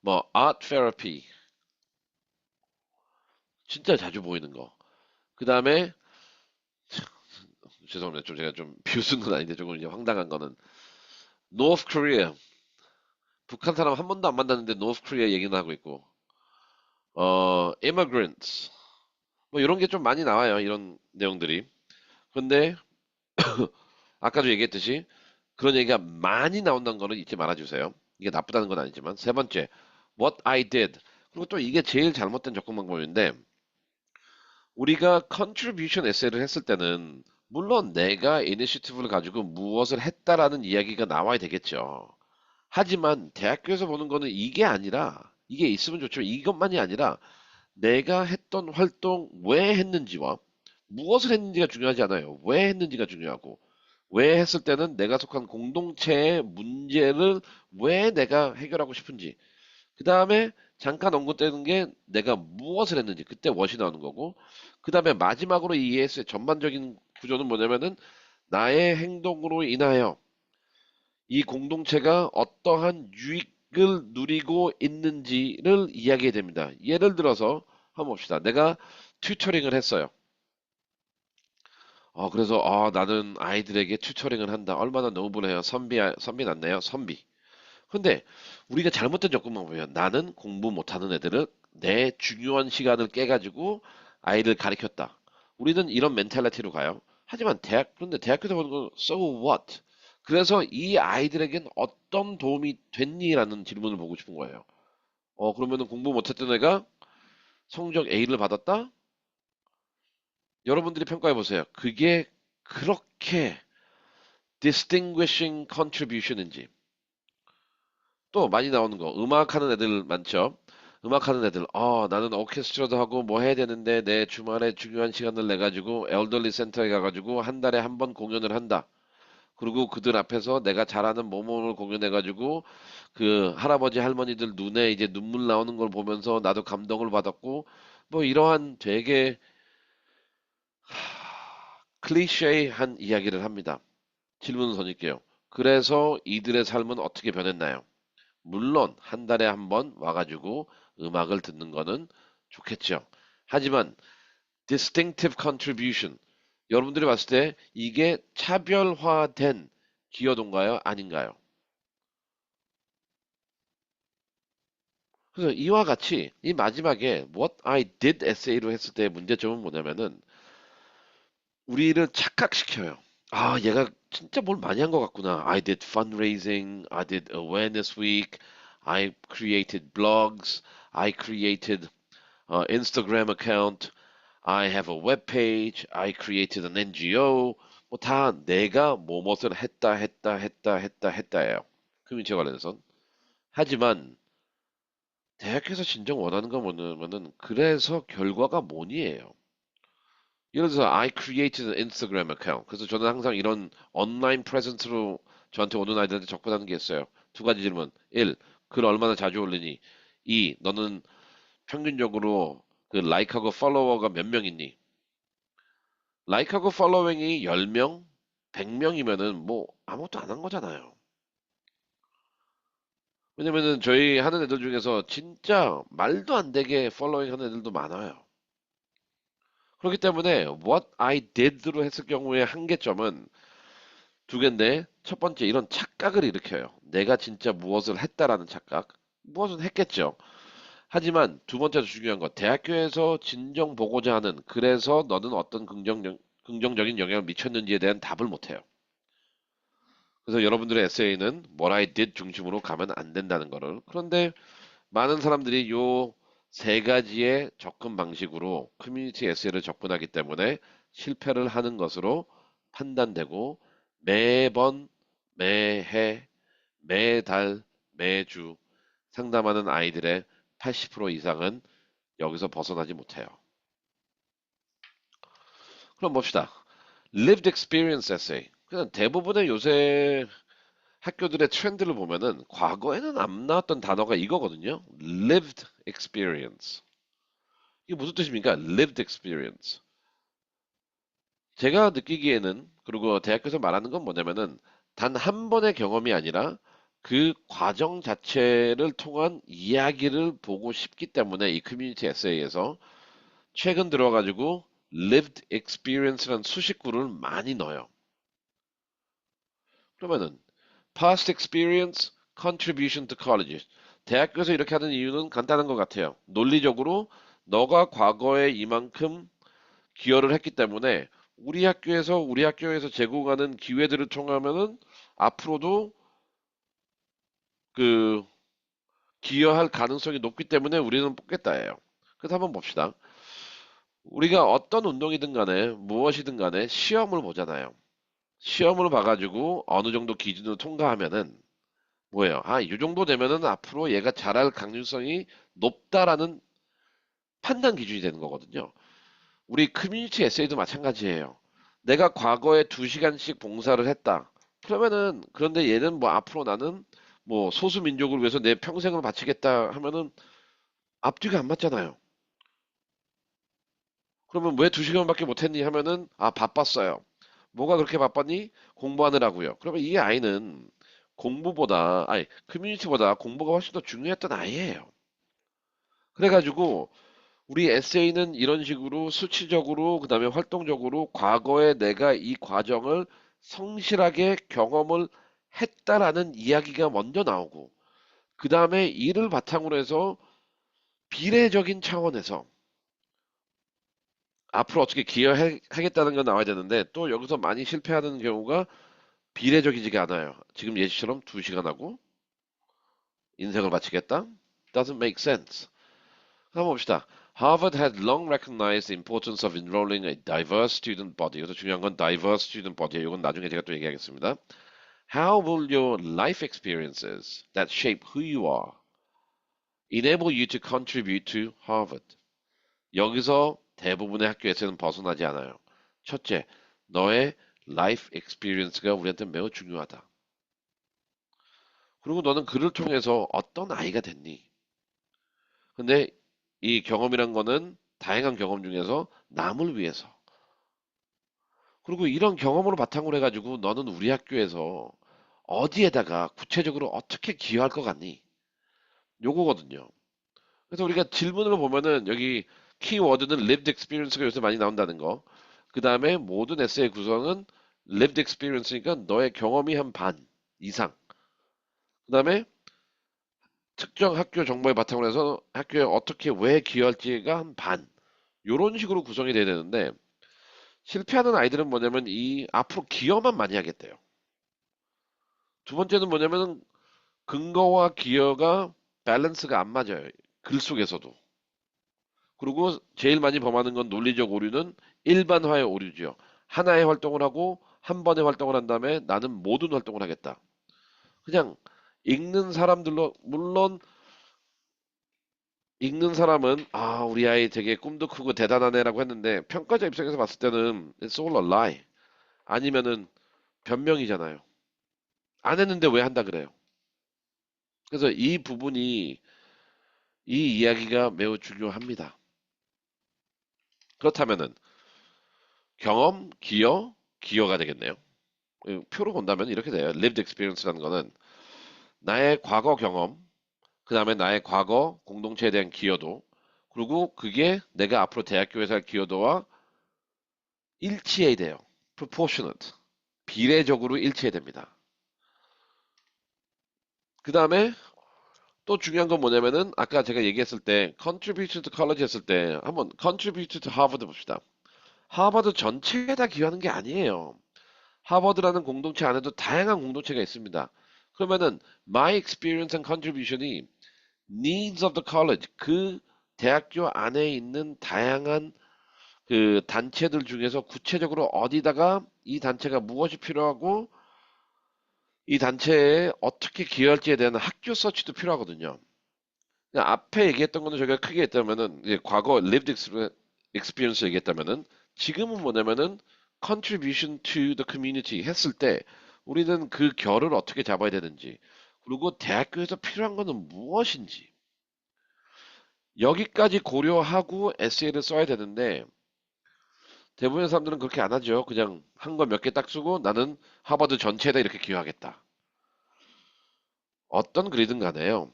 뭐 art therapy. 진짜 자주 보이는 거. 그 다음에 죄송합니다. 좀 제가 좀 비웃은 건 아닌데 조금 이제 황당한 거는 North Korea. 북한 사람 한 번도 안 만났는데 North Korea 얘기는 하고 있고 immigrants. 뭐 이런 게 좀 많이 나와요. 이런 내용들이. 근데 아까도 얘기했듯이 그런 얘기가 많이 나온다는 거는 잊지 말아주세요. 이게 나쁘다는 건 아니지만. 세 번째, what I did. 그리고 또 이게 제일 잘못된 접근 방법인데, 우리가 contribution 에세이를 했을 때는, 물론 내가 이니시티브를 가지고 무엇을 했다라는 이야기가 나와야 되겠죠. 하지만 대학교에서 보는 거는 이게 아니라, 이게 있으면 좋지만 이것만이 아니라, 내가 했던 활동 왜 했는지와 무엇을 했는지가 중요하지 않아요. 왜 했는지가 중요하고, 왜 했을 때는 내가 속한 공동체의 문제를 왜 내가 해결하고 싶은지. 그 다음에 잠깐 언급되는 게 내가 무엇을 했는지. 그때 what이 나오는 거고. 그 다음에 마지막으로 이 ES의 전반적인 구조는 뭐냐면은 나의 행동으로 인하여 이 공동체가 어떠한 유익을 누리고 있는지를 이야기해야 됩니다. 예를 들어서 한번 봅시다. 내가 튜터링을 했어요. 그래서 나는 아이들에게 튜터링을 한다. 얼마나 노블해요. 선비 났네요. 선비. 근데 우리가 잘못된 접근만 보면 나는 공부 못하는 애들을 내 중요한 시간을 깨가지고 아이를 가르쳤다. 우리는 이런 멘탈리티로 가요. 하지만 그런데 대학교에서 보는 건 so what? 그래서 이 아이들에겐 어떤 도움이 됐니라는 질문을 보고 싶은 거예요. 그러면은 공부 못했던 애가 성적 A를 받았다? 여러분들이 평가해 보세요. 그게 그렇게 distinguishing contribution인지. 또 많이 나오는 거 음악하는 애들 많죠. 음악하는 애들 나는 오케스트라도 하고 뭐 해야 되는데 내 주말에 중요한 시간을 내 가지고 엘더리 센터에 가가지고 한 달에 한 번 공연을 한다. 그리고 그들 앞에서 내가 잘하는 모험을 공연해 가지고 그 할아버지 할머니들 눈에 이제 눈물 나오는 걸 보면서 나도 감동을 받았고 뭐 이러한 되게 클리셰한 이야기를 합니다. 질문을 던질게요. 그래서 이들의 삶은 어떻게 변했나요? 물론 한 달에 한 번 와가지고 음악을 듣는 거는 좋겠죠. 하지만 distinctive contribution 여러분들이 봤을 때 이게 차별화된 기여도인가요? 아닌가요? 그래서 이와 같이 이 마지막에 What I did essay로 했을 때의 문제점은 뭐냐면은 우리를 착각시켜요. 얘가 진짜 뭘 많이 한 것 같구나. I did fundraising, I did awareness week, I created blogs, I created Instagram account, I have a web page, I created an NGO. 뭐 다 내가 뭐뭇을 했다예요. 커뮤니티와 관련해서. 하지만 대학에서 진정 원하는 건 뭐냐면은 그래서 결과가 뭐니에요. 예를 들어서 I created an Instagram account. 그래서 저는 항상 이런 온라인 프레젠스로 저한테 오는 아이들한테 접근하는 게 있어요. 두 가지 질문. 1. 글 얼마나 자주 올리니? 2. 너는 평균적으로 그 라이크하고 팔로워가 몇 명 있니? 라이크하고 팔로잉이 10명, 100명이면은 뭐 아무것도 안 한 거잖아요. 왜냐면은 저희 하는 애들 중에서 진짜 말도 안 되게 팔로잉 하는 애들도 많아요. 그렇기 때문에 what I did로 했을 경우에 한계점은 두 개인데 첫 번째 이런 착각을 일으켜요. 내가 진짜 무엇을 했다라는 착각. 무엇은 했겠죠. 하지만 두 번째로 중요한 건 대학교에서 진정 보고자 하는 그래서 너는 어떤 긍정적인 영향을 미쳤는지에 대한 답을 못해요. 그래서 여러분들의 에세이는 what I did 중심으로 가면 안 된다는 거를. 그런데 많은 사람들이 요 세 가지의 접근 방식으로 커뮤니티 에세이를 접근하기 때문에 실패를 하는 것으로 판단되고 매번, 매해, 매달, 매주 상담하는 아이들의 80% 이상은 여기서 벗어나지 못해요. 그럼 봅시다. Lived Experience Essay. 그냥 대부분의 요새 학교들의 트렌드를 보면은 과거에는 안 나왔던 단어가 이거거든요. Lived experience. 이게 무슨 뜻입니까? Lived experience. 제가 느끼기에는 그리고 대학교에서 말하는 건 뭐냐면은 단 한 번의 경험이 아니라 그 과정 자체를 통한 이야기를 보고 싶기 때문에 이 커뮤니티 에세이에서 최근 들어가지고 lived experience라는 수식구를 많이 넣어요. 그러면은 past experience, contribution to college. 대학교에서 이렇게 하는 이유는 간단한 것 같아요. 논리적으로 너가 과거에 이만큼 기여를 했기 때문에 우리 학교에서 제공하는 기회들을 통하면은 앞으로도 그 기여할 가능성이 높기 때문에 우리는 뽑겠다예요. 그래서 한번 봅시다. 우리가 어떤 운동이든 간에 무엇이든 간에 시험을 보잖아요. 시험을 봐가지고 어느 정도 기준을 통과하면은 뭐예요? 이 정도 되면은 앞으로 얘가 잘할 가능성이 높다라는 판단 기준이 되는 거거든요. 우리 커뮤니티 에세이도 마찬가지예요. 내가 과거에 2시간씩 봉사를 했다. 그러면은 그런데 얘는 뭐 앞으로 나는 뭐 소수 민족을 위해서 내 평생을 바치겠다 하면은 앞뒤가 안 맞잖아요. 그러면 왜 2시간밖에 못했니 하면은 아 바빴어요. 뭐가 그렇게 바빴니? 공부하느라고요. 그러면 이 아이는 공부보다 아니 커뮤니티보다 공부가 훨씬 더 중요했던 아이예요. 그래가지고 우리 에세이는 이런 식으로 수치적으로 그다음에 활동적으로 과거에 내가 이 과정을 성실하게 경험을 했다라는 이야기가 먼저 나오고 그다음에 이를 바탕으로 해서 비례적인 차원에서 앞으로 어떻게 기여하겠다는 건 나와야 되는데 또 여기서 많이 실패하는 경우가 비례적이지가 않아요. 지금 예시처럼 2시간 하고 인생을 바치겠다? Doesn't make sense. 한번 봅시다. Harvard had long recognized the importance of enrolling a diverse student body. 그래서 중요한 건 diverse student body. 이건 나중에 제가 또 얘기하겠습니다. How will your life experiences that shape who you are enable you to contribute to Harvard? 여기서 대부분의 학교에서는 벗어나지 않아요. 첫째, 너의 life experience가 우리한테 매우 중요하다. 그리고 너는 그를 통해서 어떤 아이가 됐니? 근데 이 경험이란 거는 다양한 경험 중에서 남을 위해서. 그리고 이런 경험으로 바탕으로 해가지고 너는 우리 학교에서 어디에다가 구체적으로 어떻게 기여할 것 같니? 요거거든요. 그래서 우리가 질문으로 보면은 여기 키워드는 lived experience가 요새 많이 나온다는 거. 그 다음에 모든 에세이 구성은 lived experience니까 너의 경험이 한 반 이상. 그 다음에 특정 학교 정보에 바탕으로 해서 학교에 어떻게 왜 기여할지가 한 반. 요런 식으로 구성이 돼야 되는데 실패하는 아이들은 뭐냐면 이 앞으로 기여만 많이 하겠대요. 두 번째는 뭐냐면은 근거와 기여가 밸런스가 안 맞아요. 글 속에서도. 그리고 제일 많이 범하는 건 논리적 오류는 일반화의 오류죠. 하나의 활동을 하고 한 번의 활동을 한 다음에 나는 모든 활동을 하겠다. 그냥 읽는 사람들로 물론 읽는 사람은 아 우리 아이 되게 꿈도 크고 대단하네라고 했는데 평가자 입장에서 봤을 때는 it's all a lie. 아니면은 변명이잖아요. 안 했는데 왜 한다 그래요? 그래서 이 부분이 이 이야기가 매우 중요합니다. 그렇다면은 경험, 기여, 기여가 되겠네요. 표로 본다면 이렇게 돼요. lived experience라는 거는 나의 과거 경험, 그 다음에 나의 과거 공동체에 대한 기여도, 그리고 그게 내가 앞으로 대학교에서 할 기여도와 일치해야 돼요. proportionate. 비례적으로 일치해야 됩니다. 그 다음에 또 중요한 건 뭐냐면은 아까 제가 얘기했을 때 contribute to college 했을 때 한번 contribute to Harvard 봅시다. 하버드 전체에다 기여하는 게 아니에요. 하버드라는 공동체 안에도 다양한 공동체가 있습니다. 그러면은 my experience and contribution이 needs of the college 그 대학교 안에 있는 다양한 그 단체들 중에서 구체적으로 어디다가 이 단체가 무엇이 필요하고 이 단체에 어떻게 기여할지에 대한 학교 서치도 필요하거든요. 그냥 앞에 얘기했던 거는 저희가 크게 했다면은 이제 과거 lived experience 얘기했다면은 지금은 뭐냐면은 contribution to the community 했을 때 우리는 그 결을 어떻게 잡아야 되는지 그리고 대학교에서 필요한 거는 무엇인지 여기까지 고려하고 에세이를 써야 되는데 대부분의 사람들은 그렇게 안 하죠. 그냥 한 거 몇 개 딱 쓰고 나는 하버드 전체에다 이렇게 기여하겠다. 어떤 글이든 간에요.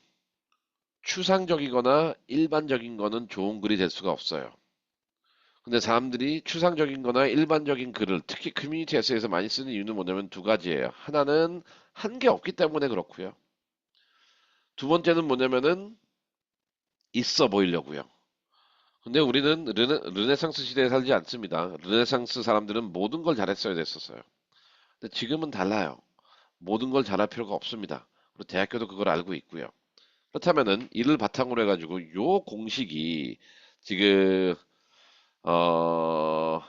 추상적이거나 일반적인 거는 좋은 글이 될 수가 없어요. 근데 사람들이 추상적인 거나 일반적인 글을 특히 커뮤니티 에세이에서 많이 쓰는 이유는 뭐냐면 두 가지예요. 하나는 한 게 없기 때문에 그렇고요. 두 번째는 뭐냐면은 있어 보이려고요. 근데 우리는 르네상스 시대에 살지 않습니다. 르네상스 사람들은 모든 걸 잘했어야 됐었어요. 근데 지금은 달라요. 모든 걸 잘할 필요가 없습니다. 그리고 대학교도 그걸 알고 있고요. 그렇다면은 이를 바탕으로 해가지고 요 공식이 지금 어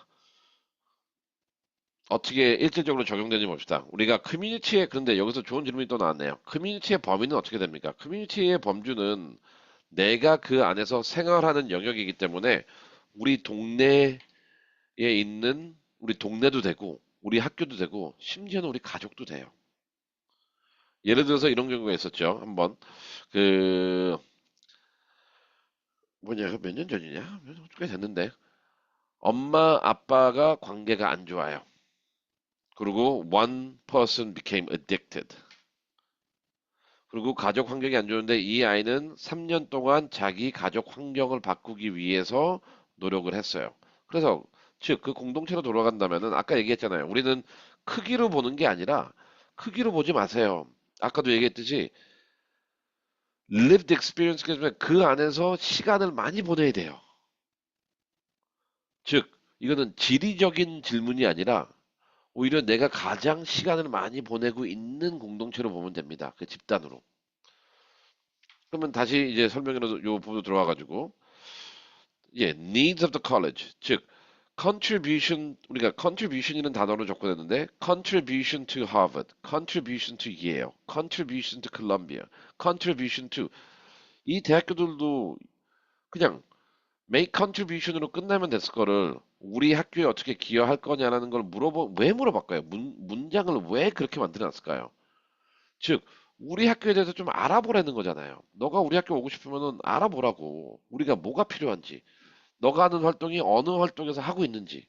어떻게 일질적으로 적용되는지 봅시다. 우리가 커뮤니티에 그런데 여기서 좋은 질문이 또 나왔네요. 커뮤니티의 범위는 어떻게 됩니까? 커뮤니티의 범주는 내가 그 안에서 생활하는 영역이기 때문에 우리 동네에 있는 우리 동네도 되고, 우리 학교도 되고, 심지어는 우리 가족도 돼요. 예를 들어서 이런 경우가 있었죠. 한번 그 뭐냐 몇 년 전이냐? 꽤 됐는데 엄마 아빠가 관계가 안 좋아요. 그리고 one person became addicted. 그리고 가족 환경이 안 좋은데 이 아이는 3년 동안 자기 가족 환경을 바꾸기 위해서 노력을 했어요. 그래서 즉 그 공동체로 돌아간다면은 아까 얘기했잖아요. 우리는 크기로 보는 게 아니라 크기로 보지 마세요. 아까도 얘기했듯이 lived experience 그 안에서 시간을 많이 보내야 돼요. 즉 이거는 지리적인 질문이 아니라 오히려 내가 가장 시간을 많이 보내고 있는 공동체로 보면 됩니다. 그 집단으로. 그러면 다시 이제 설명으로 요 부분 들어와가지고 예, needs of the college. 즉 contribution 우리가 contribution이라는 단어로 접근했는데 contribution to Harvard, contribution to Yale, contribution to Columbia, contribution to 이 대학교들도 그냥 make contribution으로 끝나면 됐을 거를 우리 학교에 어떻게 기여할 거냐라는 걸 왜 물어볼까요? 문장을 왜 그렇게 만들어 놨을까요? 즉, 우리 학교에 대해서 좀 알아보라는 거잖아요. 너가 우리 학교 오고 싶으면은 알아보라고. 우리가 뭐가 필요한지. 너가 하는 활동이 어느 활동에서 하고 있는지.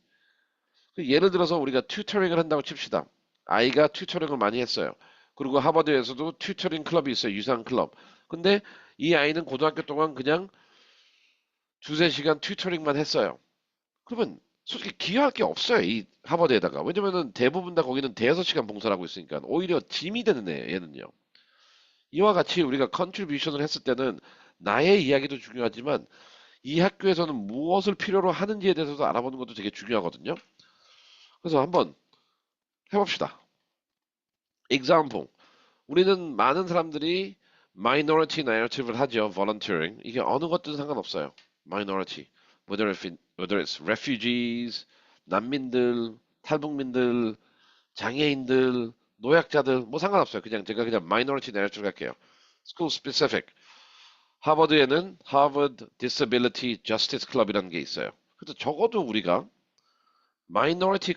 예를 들어서 우리가 튜터링을 한다고 칩시다. 아이가 튜터링을 많이 했어요. 그리고 하버드에서도 튜터링 클럽이 있어요. 유사한 클럽. 근데 이 아이는 고등학교 동안 그냥 두세 시간 튜터링만 했어요. 그러면 솔직히 기여할 게 없어요. 이 하버드에다가. 왜냐면은 대부분 다 거기는 대여섯 시간 봉사를 하고 있으니까 오히려 짐이 되는 애, 얘는요. 이와 같이 우리가 컨트리뷰션을 했을 때는 나의 이야기도 중요하지만 이 학교에서는 무엇을 필요로 하는지에 대해서도 알아보는 것도 되게 중요하거든요. 그래서 한번 해봅시다. example. 우리는 많은 사람들이 minority narrative를 하죠. volunteering. 이게 어느 것든 상관없어요. minority. whether it's refugees, 난민들, 탈북민들, 장애인들, 노약자들 뭐 상관없어요. 그냥 제가 그냥 minority narrative 할게요. school specific. 하버드에는 Harvard Disability Justice Club이라는 게 있어요. 그래서 적어도 우리가 마이너리티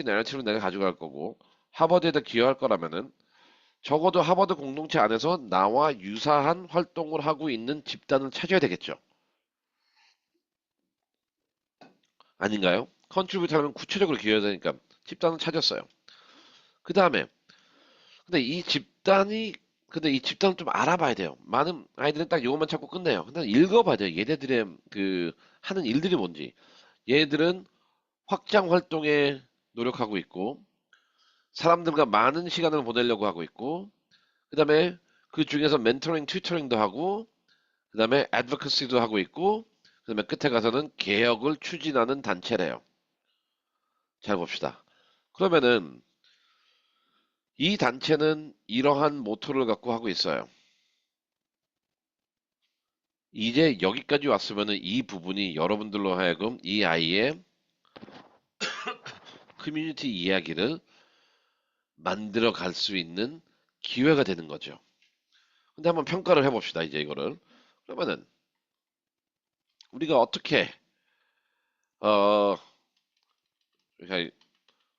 내러티브를 내가 가져갈 거고 하버드에다 기여할 거라면은 적어도 하버드 공동체 안에서 나와 유사한 활동을 하고 있는 집단을 찾아야 되겠죠. 아닌가요? 컨트리뷰트 하면 구체적으로 기여해야 되니까 집단을 찾았어요. 그 다음에 근데 근데 이 집단을 좀 알아봐야 돼요. 많은 아이들은 딱 이것만 찾고 끝내요. 근데 읽어봐야 돼요. 얘네들의 그 하는 일들이 뭔지. 얘들은 확장 활동에 노력하고 있고 사람들과 많은 시간을 보내려고 하고 있고 그다음에 그 중에서 멘토링, 튜터링도 하고 그다음에 애드vocacy도 하고 있고 그다음에 끝에 가서는 개혁을 추진하는 단체래요. 잘 봅시다. 그러면은 이 단체는 이러한 모토를 갖고 하고 있어요. 이제 여기까지 왔으면은 이 부분이 여러분들로 하여금 이 아이의 커뮤니티 이야기를 만들어 갈 수 있는 기회가 되는 거죠. 근데 한번 평가를 해봅시다. 이제 이거를. 그러면은 우리가 어떻게 어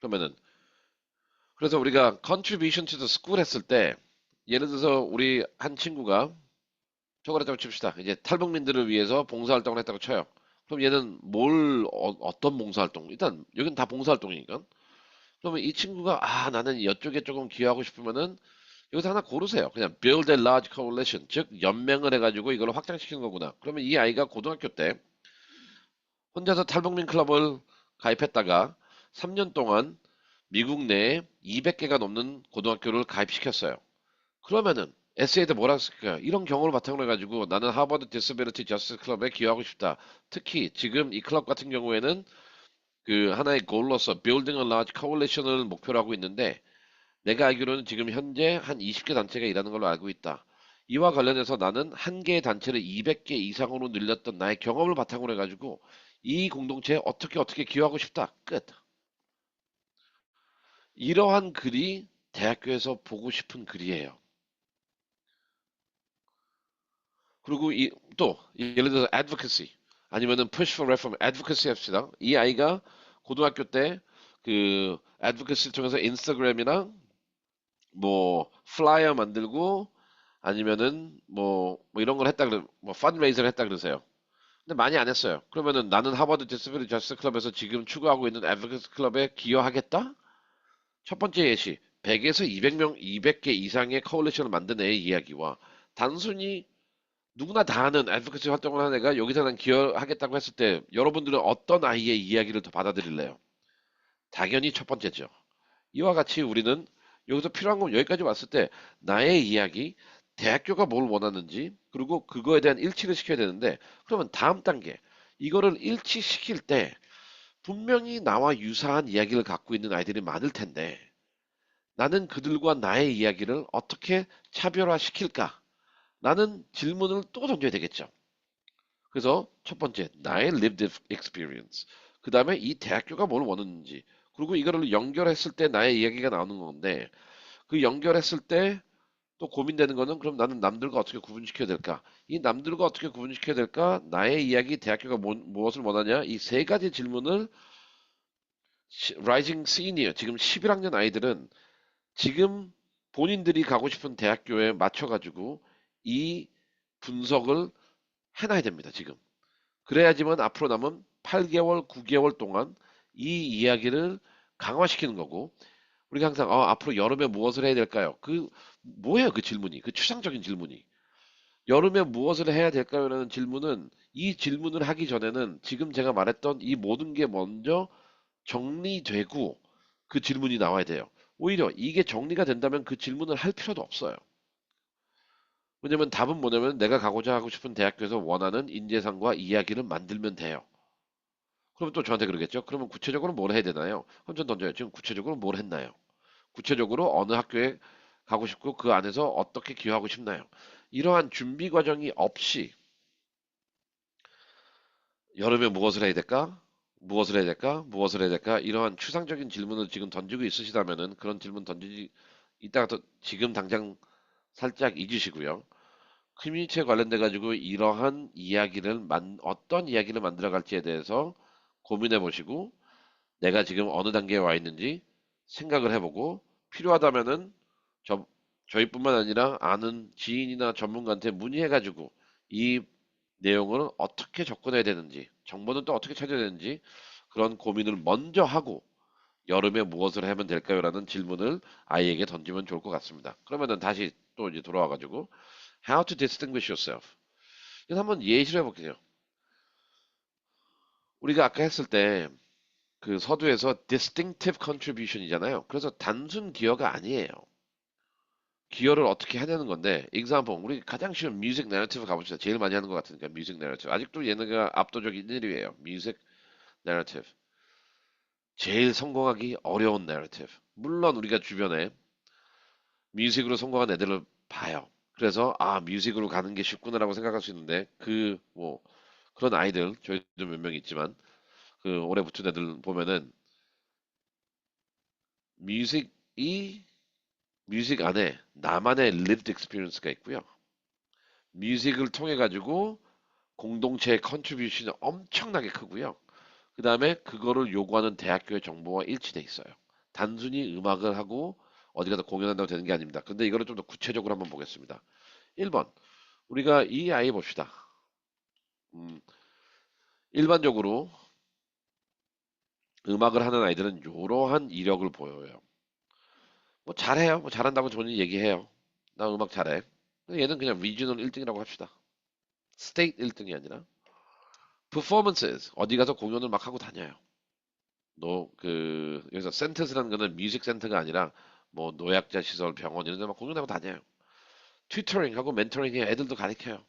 그러면은 그래서 우리가 contribution to the school 했을 때 예를 들어서 우리 한 친구가 저거라고 칩시다. 이제 탈북민들을 위해서 봉사활동을 했다고 쳐요. 그럼 얘는 어떤 봉사활동? 일단 여긴 다 봉사활동이니까. 그러면 이 친구가 나는 이쪽에 조금 기여하고 싶으면은 여기서 하나 고르세요. 그냥 build a large coalition, 즉 연맹을 해가지고 이걸 확장시키는 거구나. 그러면 이 아이가 고등학교 때 혼자서 탈북민 클럽을 가입했다가 3년 동안 미국 내에 200개가 넘는 고등학교를 가입시켰어요. 그러면은 에세이에 뭐라고 쓸까요? 이런 경우를 바탕으로 해가지고 나는 하버드 디스abili티 저스티스 클럽에 기여하고 싶다. 특히 지금 이 클럽 같은 경우에는 그 하나의 골로서 building a large coalition을 목표로 하고 있는데 내가 알기로는 지금 현재 한 20개 단체가 일하는 걸로 알고 있다. 이와 관련해서 나는 한 개의 단체를 200개 이상으로 늘렸던 나의 경험을 바탕으로 해가지고 이 공동체에 어떻게 기여하고 싶다. 끝. 이러한 글이 대학교에서 보고 싶은 글이에요. 그리고 또 예를 들어서 advocacy 아니면은 push for reform advocacy 합시다. 이 아이가 고등학교 때 그 애드vocacy 통해서 인스타그램이나 뭐 플라이어 만들고 아니면은 뭐 이런 걸 했다 그래 뭐 펀드레이저를 했다 그러세요. 근데 많이 안 했어요. 그러면은 나는 하버드 디스ability 저스티스 클럽에서 지금 추구하고 있는 애드vocacy 클럽에 기여하겠다? 첫 번째 예시 100에서 200명 200개 이상의 커올리션을 만든 애의 이야기와 단순히 누구나 다 하는 애드vocacy 활동을 하는 애가 여기서 난 기여하겠다고 했을 때 여러분들은 어떤 아이의 이야기를 더 받아들일래요? 당연히 첫 번째죠. 이와 같이 우리는 여기서 필요한 건 여기까지 왔을 때 나의 이야기, 대학교가 뭘 원하는지, 그리고 그거에 대한 일치를 시켜야 되는데, 그러면 다음 단계, 이거를 일치시킬 때 분명히 나와 유사한 이야기를 갖고 있는 아이들이 많을 텐데, 나는 그들과 나의 이야기를 어떻게 차별화시킬까? 라는 질문을 또 던져야 되겠죠. 그래서 첫 번째, 나의 lived experience. 그 다음에 이 대학교가 뭘 원하는지. 그리고 이거를 연결했을 때 나의 이야기가 나오는 건데, 그 연결했을 때 또 고민되는 거는 그럼 나는 남들과 어떻게 구분시켜야 될까? 이 남들과 어떻게 구분시켜야 될까? 나의 이야기, 대학교가 무엇을 원하냐? 이 세 가지 질문을 라이징 시니어, 지금 11학년 아이들은 지금 본인들이 가고 싶은 대학교에 맞춰가지고 이 분석을 해놔야 됩니다, 지금. 그래야지만 앞으로 남은 8개월, 9개월 동안 이 이야기를 강화시키는 거고, 우리가 항상 앞으로 여름에 무엇을 해야 될까요? 뭐예요 그 질문이? 그 추상적인 질문이. 여름에 무엇을 해야 될까요? 라는 질문은 이 질문을 하기 전에는 지금 제가 말했던 이 모든 게 먼저 정리되고 그 질문이 나와야 돼요. 오히려 이게 정리가 된다면 그 질문을 할 필요도 없어요. 왜냐면 답은 뭐냐면 내가 가고자 하고 싶은 대학교에서 원하는 인재상과 이야기를 만들면 돼요. 그러면 또 저한테 그러겠죠? 그러면 구체적으로 뭘 해야 되나요? 그럼 전 던져요. 지금 구체적으로 뭘 했나요? 구체적으로 어느 학교에 가고 싶고 그 안에서 어떻게 기여하고 싶나요? 이러한 준비 과정이 없이 여름에 무엇을 해야 될까? 무엇을 해야 될까? 무엇을 해야 될까? 이러한 추상적인 질문을 지금 던지고 있으시다면은 그런 질문 던지지 이따가 또 지금 당장 살짝 잊으시고요. 커뮤니티에 관련돼 가지고 이러한 이야기를 어떤 이야기를 만들어 갈지에 대해서 고민해 보시고 내가 지금 어느 단계에 와 있는지 생각을 해보고 필요하다면은 저, 저희뿐만 아니라 아는 지인이나 전문가한테 문의해가지고 이 내용을 어떻게 접근해야 되는지, 정보는 또 어떻게 찾아야 되는지 그런 고민을 먼저 하고 여름에 무엇을 하면 될까요? 라는 질문을 아이에게 던지면 좋을 것 같습니다. 그러면은 다시 또 이제 돌아와가지고 How to distinguish yourself. 이거 한번 예시를 해볼게요. 우리가 아까 했을 때 그 서두에서 distinctive contribution이잖아요. 그래서 단순 기여가 아니에요. 기여를 어떻게 하냐는 건데, example, 우리 가장 쉬운 music narrative 가봅시다. 제일 많이 하는 것 같으니까 music narrative. 아직도 얘네가 압도적인 1위예요. music narrative. 제일 성공하기 어려운 narrative. 물론 우리가 주변에 뮤직으로 성공한 애들을 봐요. 그래서 뮤직으로 가는 게 쉽구나라고 생각할 수 있는데 뭐 그런 아이들 저희도 몇 명 있지만 그 오래 붙은 애들 보면은 뮤직이 뮤직 안에 나만의 lived experience가 있고요. 뮤직을 통해 가지고 공동체의 컨트리뷰션이 엄청나게 크고요. 그 다음에 그거를 요구하는 대학교의 정보와 일치돼 있어요. 단순히 음악을 하고 어디 가서 공연한다고 되는 게 아닙니다. 근데 이거를 좀 더 구체적으로 한번 보겠습니다. 1번, 우리가 이 아이 봅시다. 음, 일반적으로 음악을 하는 아이들은 이러한 이력을 보여요. 뭐 잘해요. 뭐 잘한다고 본인이 얘기해요. 나 음악 잘해. 얘는 그냥 리지널 1등이라고 합시다. 스테이트 1등이 아니라. performances 어디 가서 공연을 막 하고 다녀요. 여기서 센터스라는 거는 뮤직 센터가 아니라 뭐 노약자 시설, 병원 이런 데 막 공연하고 다녀요. 튜터링하고 멘토링 해 애들도 가르쳐요.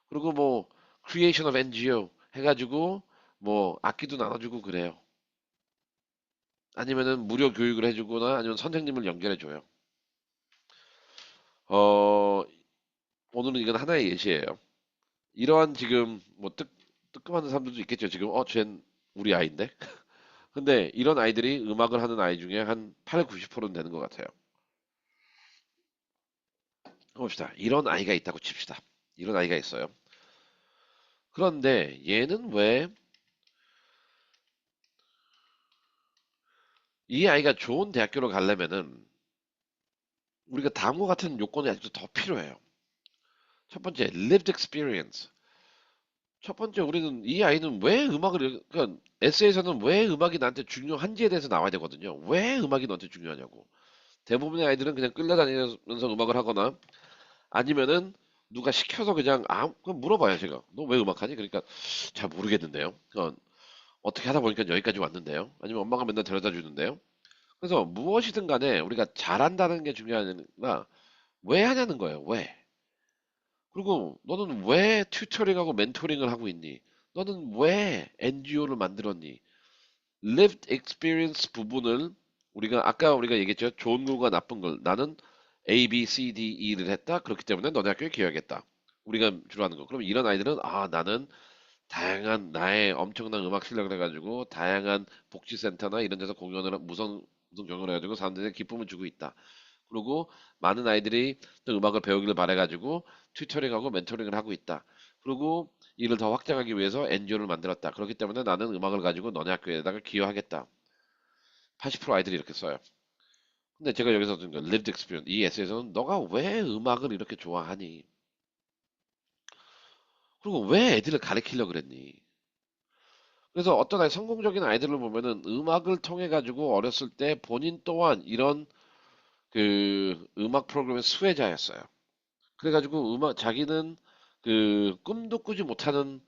그리고 뭐 크리에이션 오브 NGO 해가지고 뭐 악기도 나눠주고 그래요. 아니면은 무료 교육을 해주거나 아니면 선생님을 연결해줘요. 어, 오늘은 이건 하나의 예시예요. 이러한 지금 뭐 뜨끔하는 사람들도 있겠죠. 지금 쟨 우리 아이인데. 근데 이런 아이들이 음악을 하는 아이 중에 한 8, 90%는 되는 것 같아요. 봅시다. 이런 아이가 있다고 칩시다. 이런 아이가 있어요. 그런데 얘는 왜 이 아이가 좋은 대학교로 가려면은 우리가 다음과 같은 요건이 아직도 더 필요해요. 첫 번째, lived experience. 첫 번째, 우리는 이 아이는 왜 음악을, 그러니까 에세이에서는 왜 음악이 나한테 중요한지에 대해서 나와야 되거든요. 왜 음악이 너한테 중요하냐고. 대부분의 아이들은 그냥 끌려다니면서 음악을 하거나 아니면은 누가 시켜서 그냥 그냥 물어봐요, 제가. 너 왜 음악하니? 그러니까 잘 모르겠는데요. 어떻게 하다 보니까 여기까지 왔는데요. 아니면 엄마가 맨날 데려다 주는데요. 그래서 무엇이든 간에 우리가 잘한다는 게 중요하니까 왜 하냐는 거예요. 왜? 그리고 너는 왜 튜터링하고 멘토링을 하고 있니? 너는 왜 NGO를 만들었니? lived experience 부분을 우리가 얘기했죠. 좋은 걸과 나쁜 걸. 나는 A, B, C, D, E를 했다. 그렇기 때문에 너네 학교에 기여하겠다. 우리가 주로 하는 거. 그럼 이런 아이들은 나는 다양한 나의 엄청난 음악 실력을 해가지고 다양한 복지센터나 이런 데서 무선 경연을 해가지고 사람들에게 기쁨을 주고 있다. 그리고 많은 아이들이 또 음악을 배우기를 바래가지고 튜터링하고 멘토링을 하고 있다. 그리고 이를 더 확장하기 위해서 NGO를 만들었다. 그렇기 때문에 나는 음악을 가지고 너네 학교에다가 기여하겠다. 80% 아이들이 이렇게 써요. 근데 제가 여기서 든 건 lived experience 이 에세이에서는 너가 왜 음악을 이렇게 좋아하니? 그리고 왜 애들을 가르치려고 그랬니? 그래서 어떤 아이 성공적인 아이들을 보면은 음악을 통해 가지고 어렸을 때 본인 또한 이런 그 음악 프로그램의 수혜자였어요. 그래가지고 자기는 그 꿈도 꾸지 못하는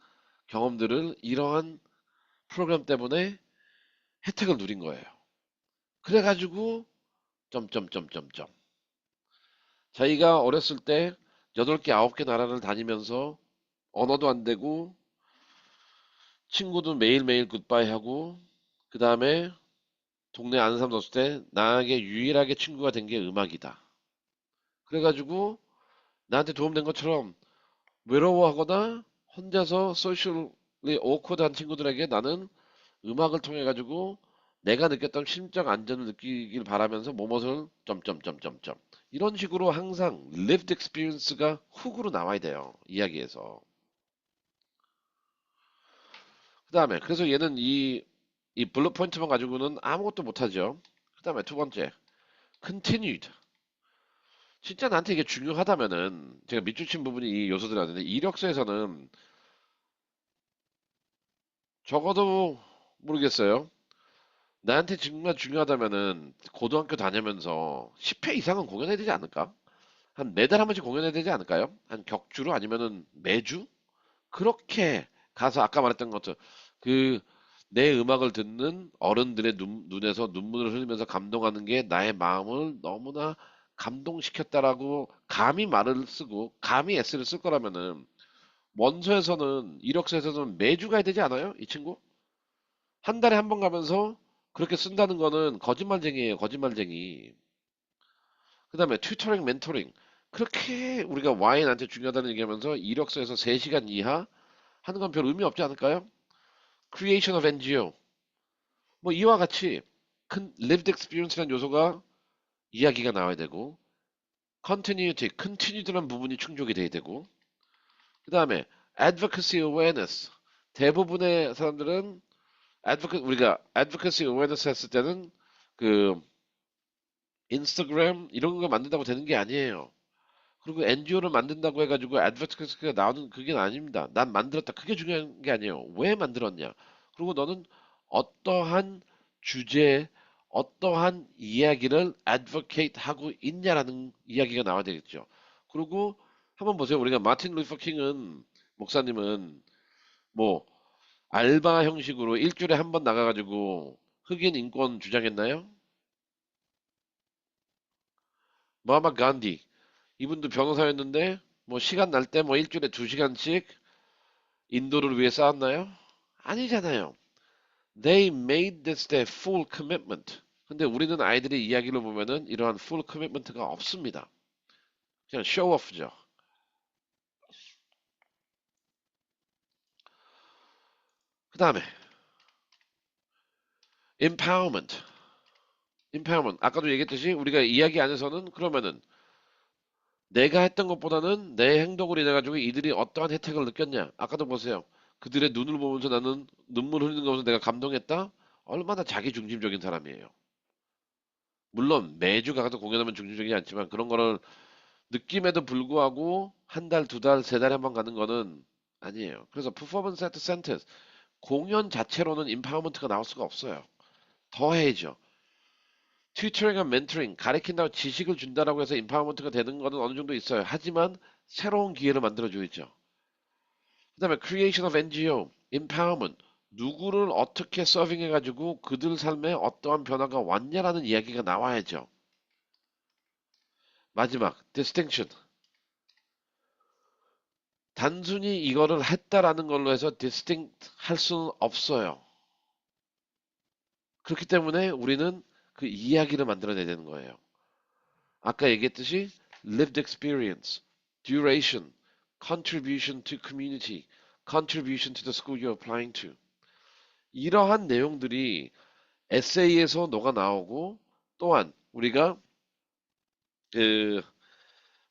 경험들을 이러한 프로그램 때문에 혜택을 누린 거예요. 그래가지고 점점점점점 자기가 어렸을 때 8개, 9개 나라를 다니면서 언어도 안 되고 친구도 매일매일 굿바이 하고 그 다음에 동네 아는 사람 없을 때 나에게 유일하게 친구가 된 게 음악이다. 그래가지고 나한테 도움된 것처럼 외로워하거나 혼자서 소셜리 오커드한 친구들에게 나는 음악을 통해 가지고 내가 느꼈던 심적 안전을 느끼길 바라면서 뭐뭇을 점점점점점 이런 식으로 항상 lived experience가 훅으로 나와야 돼요. 이야기에서. 그다음에 그래서 얘는 이 블루 포인트만 가지고는 아무것도 못하죠. 그다음에 두 번째 continued. 진짜 나한테 이게 중요하다면은 제가 밑줄 친 부분이 이 요소들이 아닌데 이력서에서는 적어도 모르겠어요. 나한테 정말 중요하다면은 고등학교 다니면서 10회 이상은 공연해야 되지 않을까? 한 매달 한 번씩 공연해야 되지 않을까요? 한 격주로 아니면은 매주? 그렇게 가서 아까 말했던 것처럼 그 내 음악을 듣는 어른들의 눈에서 눈물을 흘리면서 감동하는 게 나의 마음을 너무나 감동시켰다라고 감히 말을 쓰고 감히 S를 쓸 거라면은 원서에서는 이력서에서는 매주 가야 되지 않아요? 이 친구? 한 달에 한 번 가면서 그렇게 쓴다는 거는 거짓말쟁이에요, 거짓말쟁이. 그 다음에 튜터링, 멘토링. 그렇게 우리가 와인한테 중요하다는 얘기하면서 이력서에서 3시간 이하 하는 건 별 의미 없지 않을까요? Creation of NGO. 뭐 이와 같이 큰 lived experience라는 요소가 이야기가 나와야 되고 continuity, continued라는 부분이 충족이 돼야 되고 그 다음에 advocacy awareness. 대부분의 사람들은 우리가 advocacy awareness 했을 때는 그 인스타그램 이런 거 만든다고 되는 게 아니에요. 그리고 NGO를 만든다고 해가지고 advocacy가 나오는 그게 아닙니다. 난 만들었다. 그게 중요한 게 아니에요. 왜 만들었냐? 그리고 너는 어떠한 주제에 어떠한 이야기를 advocate 하고 있냐라는 이야기가 나와야 되겠죠. 그리고 한번 보세요. 우리가 마틴 루터 킹은 목사님은 뭐 알바 형식으로 일주일에 한 번 나가가지고 흑인 인권 주장했나요? 마하마 간디 이분도 변호사였는데 뭐 시간 날 때 뭐 일주일에 2시간씩 인도를 위해 싸웠나요? 아니잖아요. They made this their full commitment. 근데 우리는 아이들의 이야기를 보면은 이러한 full commitment가 없습니다. 그냥 쇼오프죠. 그 다음에 empowerment. empowerment. 아까도 얘기했듯이 우리가 이야기 안에서는 그러면은 내가 했던 것보다는 내 행동으로 인해 가지고 이들이 어떠한 혜택을 느꼈냐? 아까도 보세요. 그들의 눈을 보면서 나는 눈물 흘리는 거 보면서 내가 감동했다? 얼마나 자기 중심적인 사람이에요. 물론 매주 가서 공연하면 중요하지 않지만 그런 거를 느낌에도 불구하고 한 달, 두 달, 세 달에 한 번 가는 거는 아니에요. 그래서 퍼포먼스 애트 센터 공연 자체로는 임파워먼트가 나올 수가 없어요. 더 해야죠. 튜터링과 멘토링, 가르친다고 지식을 준다라고 해서 임파워먼트가 되는 거는 어느 정도 있어요. 하지만 새로운 기회를 만들어줘야죠. 그 다음에 creation of NGO, empowerment, 누구를 어떻게 서빙해가지고 그들 삶에 어떠한 변화가 왔냐라는 이야기가 나와야죠. 마지막, distinction. 단순히 이거를 했다라는 걸로 해서 distinct 할 수는 없어요. 그렇기 때문에 우리는 그 이야기를 만들어내야 되는 거예요. 아까 얘기했듯이 lived experience, duration, contribution to community, contribution to the school you're applying to. 이러한 내용들이 에세이에서 녹아 나오고 또한 우리가 그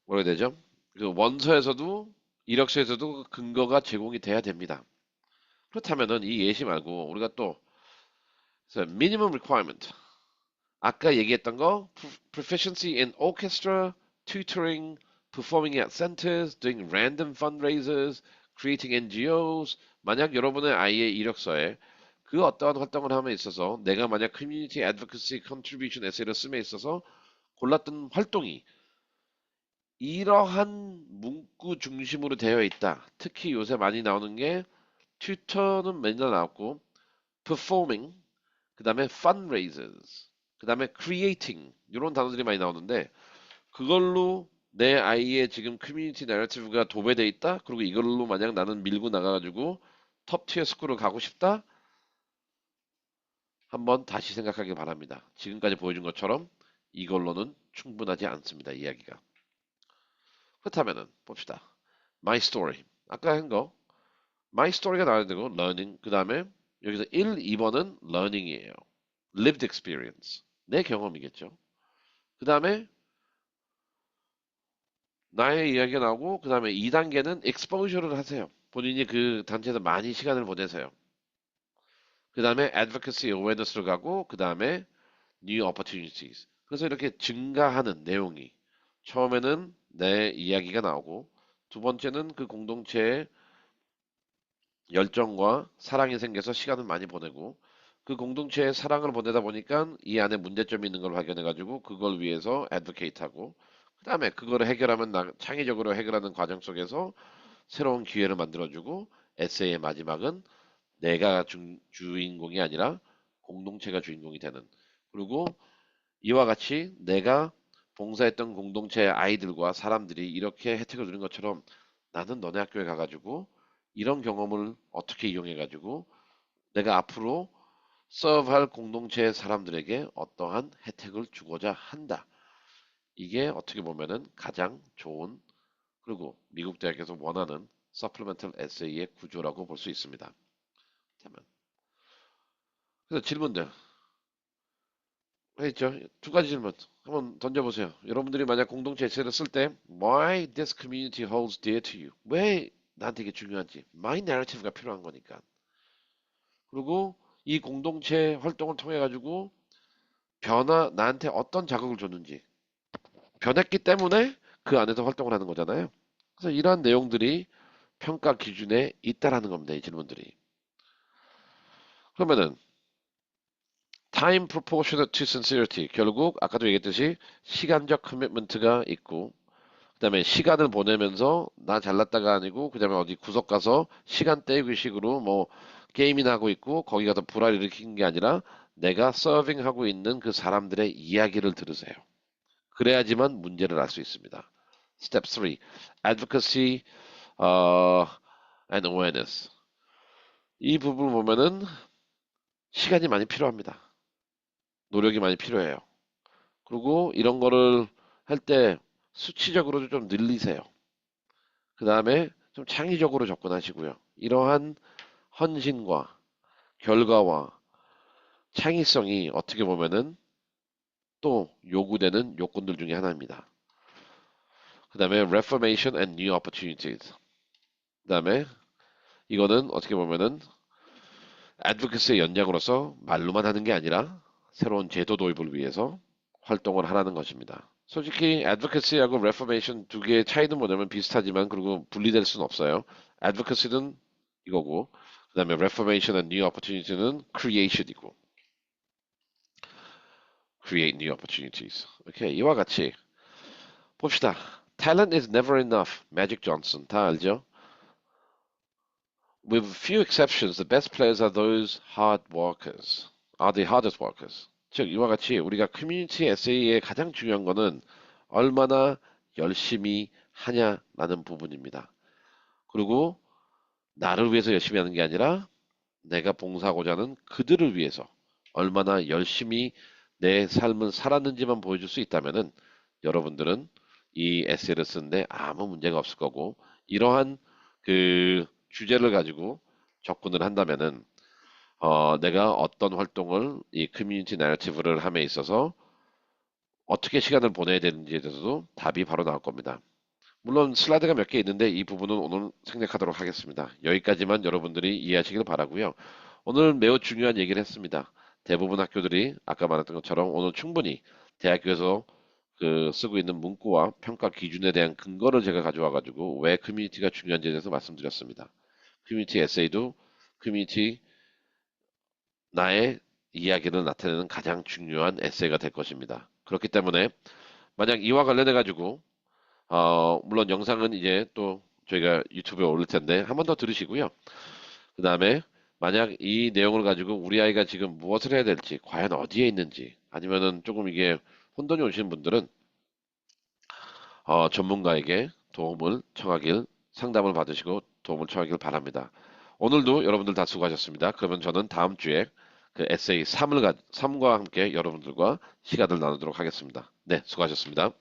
뭐라 해야 되죠? 그 원서에서도 이력서에서도 그 근거가 제공이 돼야 됩니다. 그렇다면은 이 예시 말고 우리가 또 minimum requirement 아까 얘기했던 거 proficiency in orchestra, tutoring, performing at centers, doing random fundraisers, creating NGOs. 만약 여러분의 아이의 이력서에 그 어떠한 활동을 함에 있어서 내가 만약 community advocacy contribution 에세이를 씀에 있어서 골랐던 활동이 이러한 문구 중심으로 되어 있다. 특히 요새 많이 나오는 게 튜터는 맨날 나왔고 performing, 그 다음에 fundraisers, 그 다음에 creating 이런 단어들이 많이 나오는데 그걸로 내 아이의 지금 커뮤니티 내러티브가 도배돼 있다. 그리고 이걸로 만약 나는 밀고 나가가지고 톱 티어 스쿨을 가고 싶다. 한번 다시 생각하길 바랍니다. 지금까지 보여준 것처럼 이걸로는 충분하지 않습니다. 이야기가. 그렇다면은 봅시다. My story. 아까 한 거. My story가 나와야 되고 learning. 그 다음에 여기서 1, 2번은 learning이에요. lived experience. 내 경험이겠죠. 그 다음에 나의 이야기가 나오고 그 다음에 2단계는 exposure를 하세요. 본인이 그 단체에서 많이 시간을 보내세요. 그 다음에 advocacy awareness로 가고 그 다음에 new opportunities. 그래서 이렇게 증가하는 내용이 처음에는 내 이야기가 나오고 두 번째는 그 공동체의 열정과 사랑이 생겨서 시간을 많이 보내고 그 공동체에 사랑을 보내다 보니까 이 안에 문제점이 있는 걸 발견해가지고 그걸 위해서 advocate하고 그 다음에 그거를 해결하면 창의적으로 해결하는 과정 속에서 새로운 기회를 만들어주고 에세이의 마지막은 내가 주인공이 아니라 공동체가 주인공이 되는 그리고 이와 같이 내가 봉사했던 공동체의 아이들과 사람들이 이렇게 혜택을 누린 것처럼 나는 너네 학교에 가가지고 이런 경험을 어떻게 이용해가지고 내가 앞으로 서브할 공동체의 사람들에게 어떠한 혜택을 주고자 한다. 이게 어떻게 보면은 가장 좋은 그리고 미국 대학에서 원하는 서플리멘털 에세이의 구조라고 볼 수 있습니다. 그래서 질문들 했죠. 두 가지 질문 한번 던져보세요. 여러분들이 만약 공동체 에세이를 쓸 때 Why this community holds dear to you? 왜 나한테 이게 중요한지 My narrative가 필요한 거니까. 그리고 이 공동체 활동을 통해 가지고 나한테 어떤 자극을 줬는지 변했기 때문에 그 안에서 활동을 하는 거잖아요. 그래서 이러한 내용들이 평가 기준에 있다라는 겁니다. 이 질문들이. 그러면은 time proportionate to sincerity 결국 아까도 얘기했듯이 시간적 커미트먼트가 있고 그다음에 시간을 보내면서 나 잘났다가 아니고 그다음에 어디 구석 가서 시간 때우기 식으로 뭐 게임이나 하고 있고 거기 가서 불화를 일으키는 게 아니라 내가 서빙하고 있는 그 사람들의 이야기를 들으세요. 그래야지만 문제를 알 수 있습니다. Step 3. Advocacy and awareness. 이 부분을 보면은 시간이 많이 필요합니다. 노력이 많이 필요해요. 그리고 이런 거를 할 때 수치적으로도 좀 늘리세요. 그 다음에 좀 창의적으로 접근하시고요. 이러한 헌신과 결과와 창의성이 어떻게 보면은 또 요구되는 요건들 중에 하나입니다. 그 다음에 reformation and new opportunities. 그 다음에 이거는 어떻게 보면은 advocacy의 연장으로서 말로만 하는 게 아니라 새로운 제도 도입을 위해서 활동을 하라는 것입니다. 솔직히 advocacy하고 reformation 두 개의 차이는 뭐냐면 비슷하지만 그리고 분리될 수는 없어요. advocacy는 이거고 그다음에 reformation and new opportunity는 creation이고 create new opportunities. 오케이, 이와 같이 봅시다. Talent is never enough. Magic Johnson 다 알죠? With few exceptions, the best players are those hard workers. Are the hardest workers. 즉 이와 같이 우리가 커뮤니티 에세이의 가장 중요한 거는 얼마나 열심히 하냐라는 부분입니다. 그리고 나를 위해서 열심히 하는 게 아니라 내가 봉사하고자 하는 그들을 위해서 얼마나 열심히 내 삶을 살았는지만 보여줄 수 있다면은 여러분들은 이 에세이를 쓰는데 아무 문제가 없을 거고 이러한 그 주제를 가지고 접근을 한다면은 내가 어떤 활동을 이 커뮤니티 내러티브를 함에 있어서 어떻게 시간을 보내야 되는지에 대해서도 답이 바로 나올 겁니다. 물론 슬라이드가 몇 개 있는데 이 부분은 오늘 생략하도록 하겠습니다. 여기까지만 여러분들이 이해하시길 바라고요. 오늘 매우 중요한 얘기를 했습니다. 대부분 학교들이 아까 말했던 것처럼 오늘 충분히 대학교에서 그 쓰고 있는 문구와 평가 기준에 대한 근거를 제가 가져와 가지고 왜 커뮤니티가 중요한지에 대해서 말씀드렸습니다. 커뮤니티 에세이도 커뮤니티 나의 이야기를 나타내는 가장 중요한 에세이가 될 것입니다. 그렇기 때문에 만약 이와 관련해 가지고 물론 영상은 이제 또 저희가 유튜브에 올릴 텐데 한 번 더 들으시고요. 그 다음에 만약 이 내용을 가지고 우리 아이가 지금 무엇을 해야 될지, 과연 어디에 있는지, 아니면은 조금 이게 혼돈이 오시는 분들은 전문가에게 도움을 청하길, 상담을 받으시고 도움을 청하길 바랍니다. 오늘도 여러분들 다 수고하셨습니다. 그러면 저는 다음 주에 그 에세이 3과 함께 여러분들과 시간을 나누도록 하겠습니다. 네, 수고하셨습니다.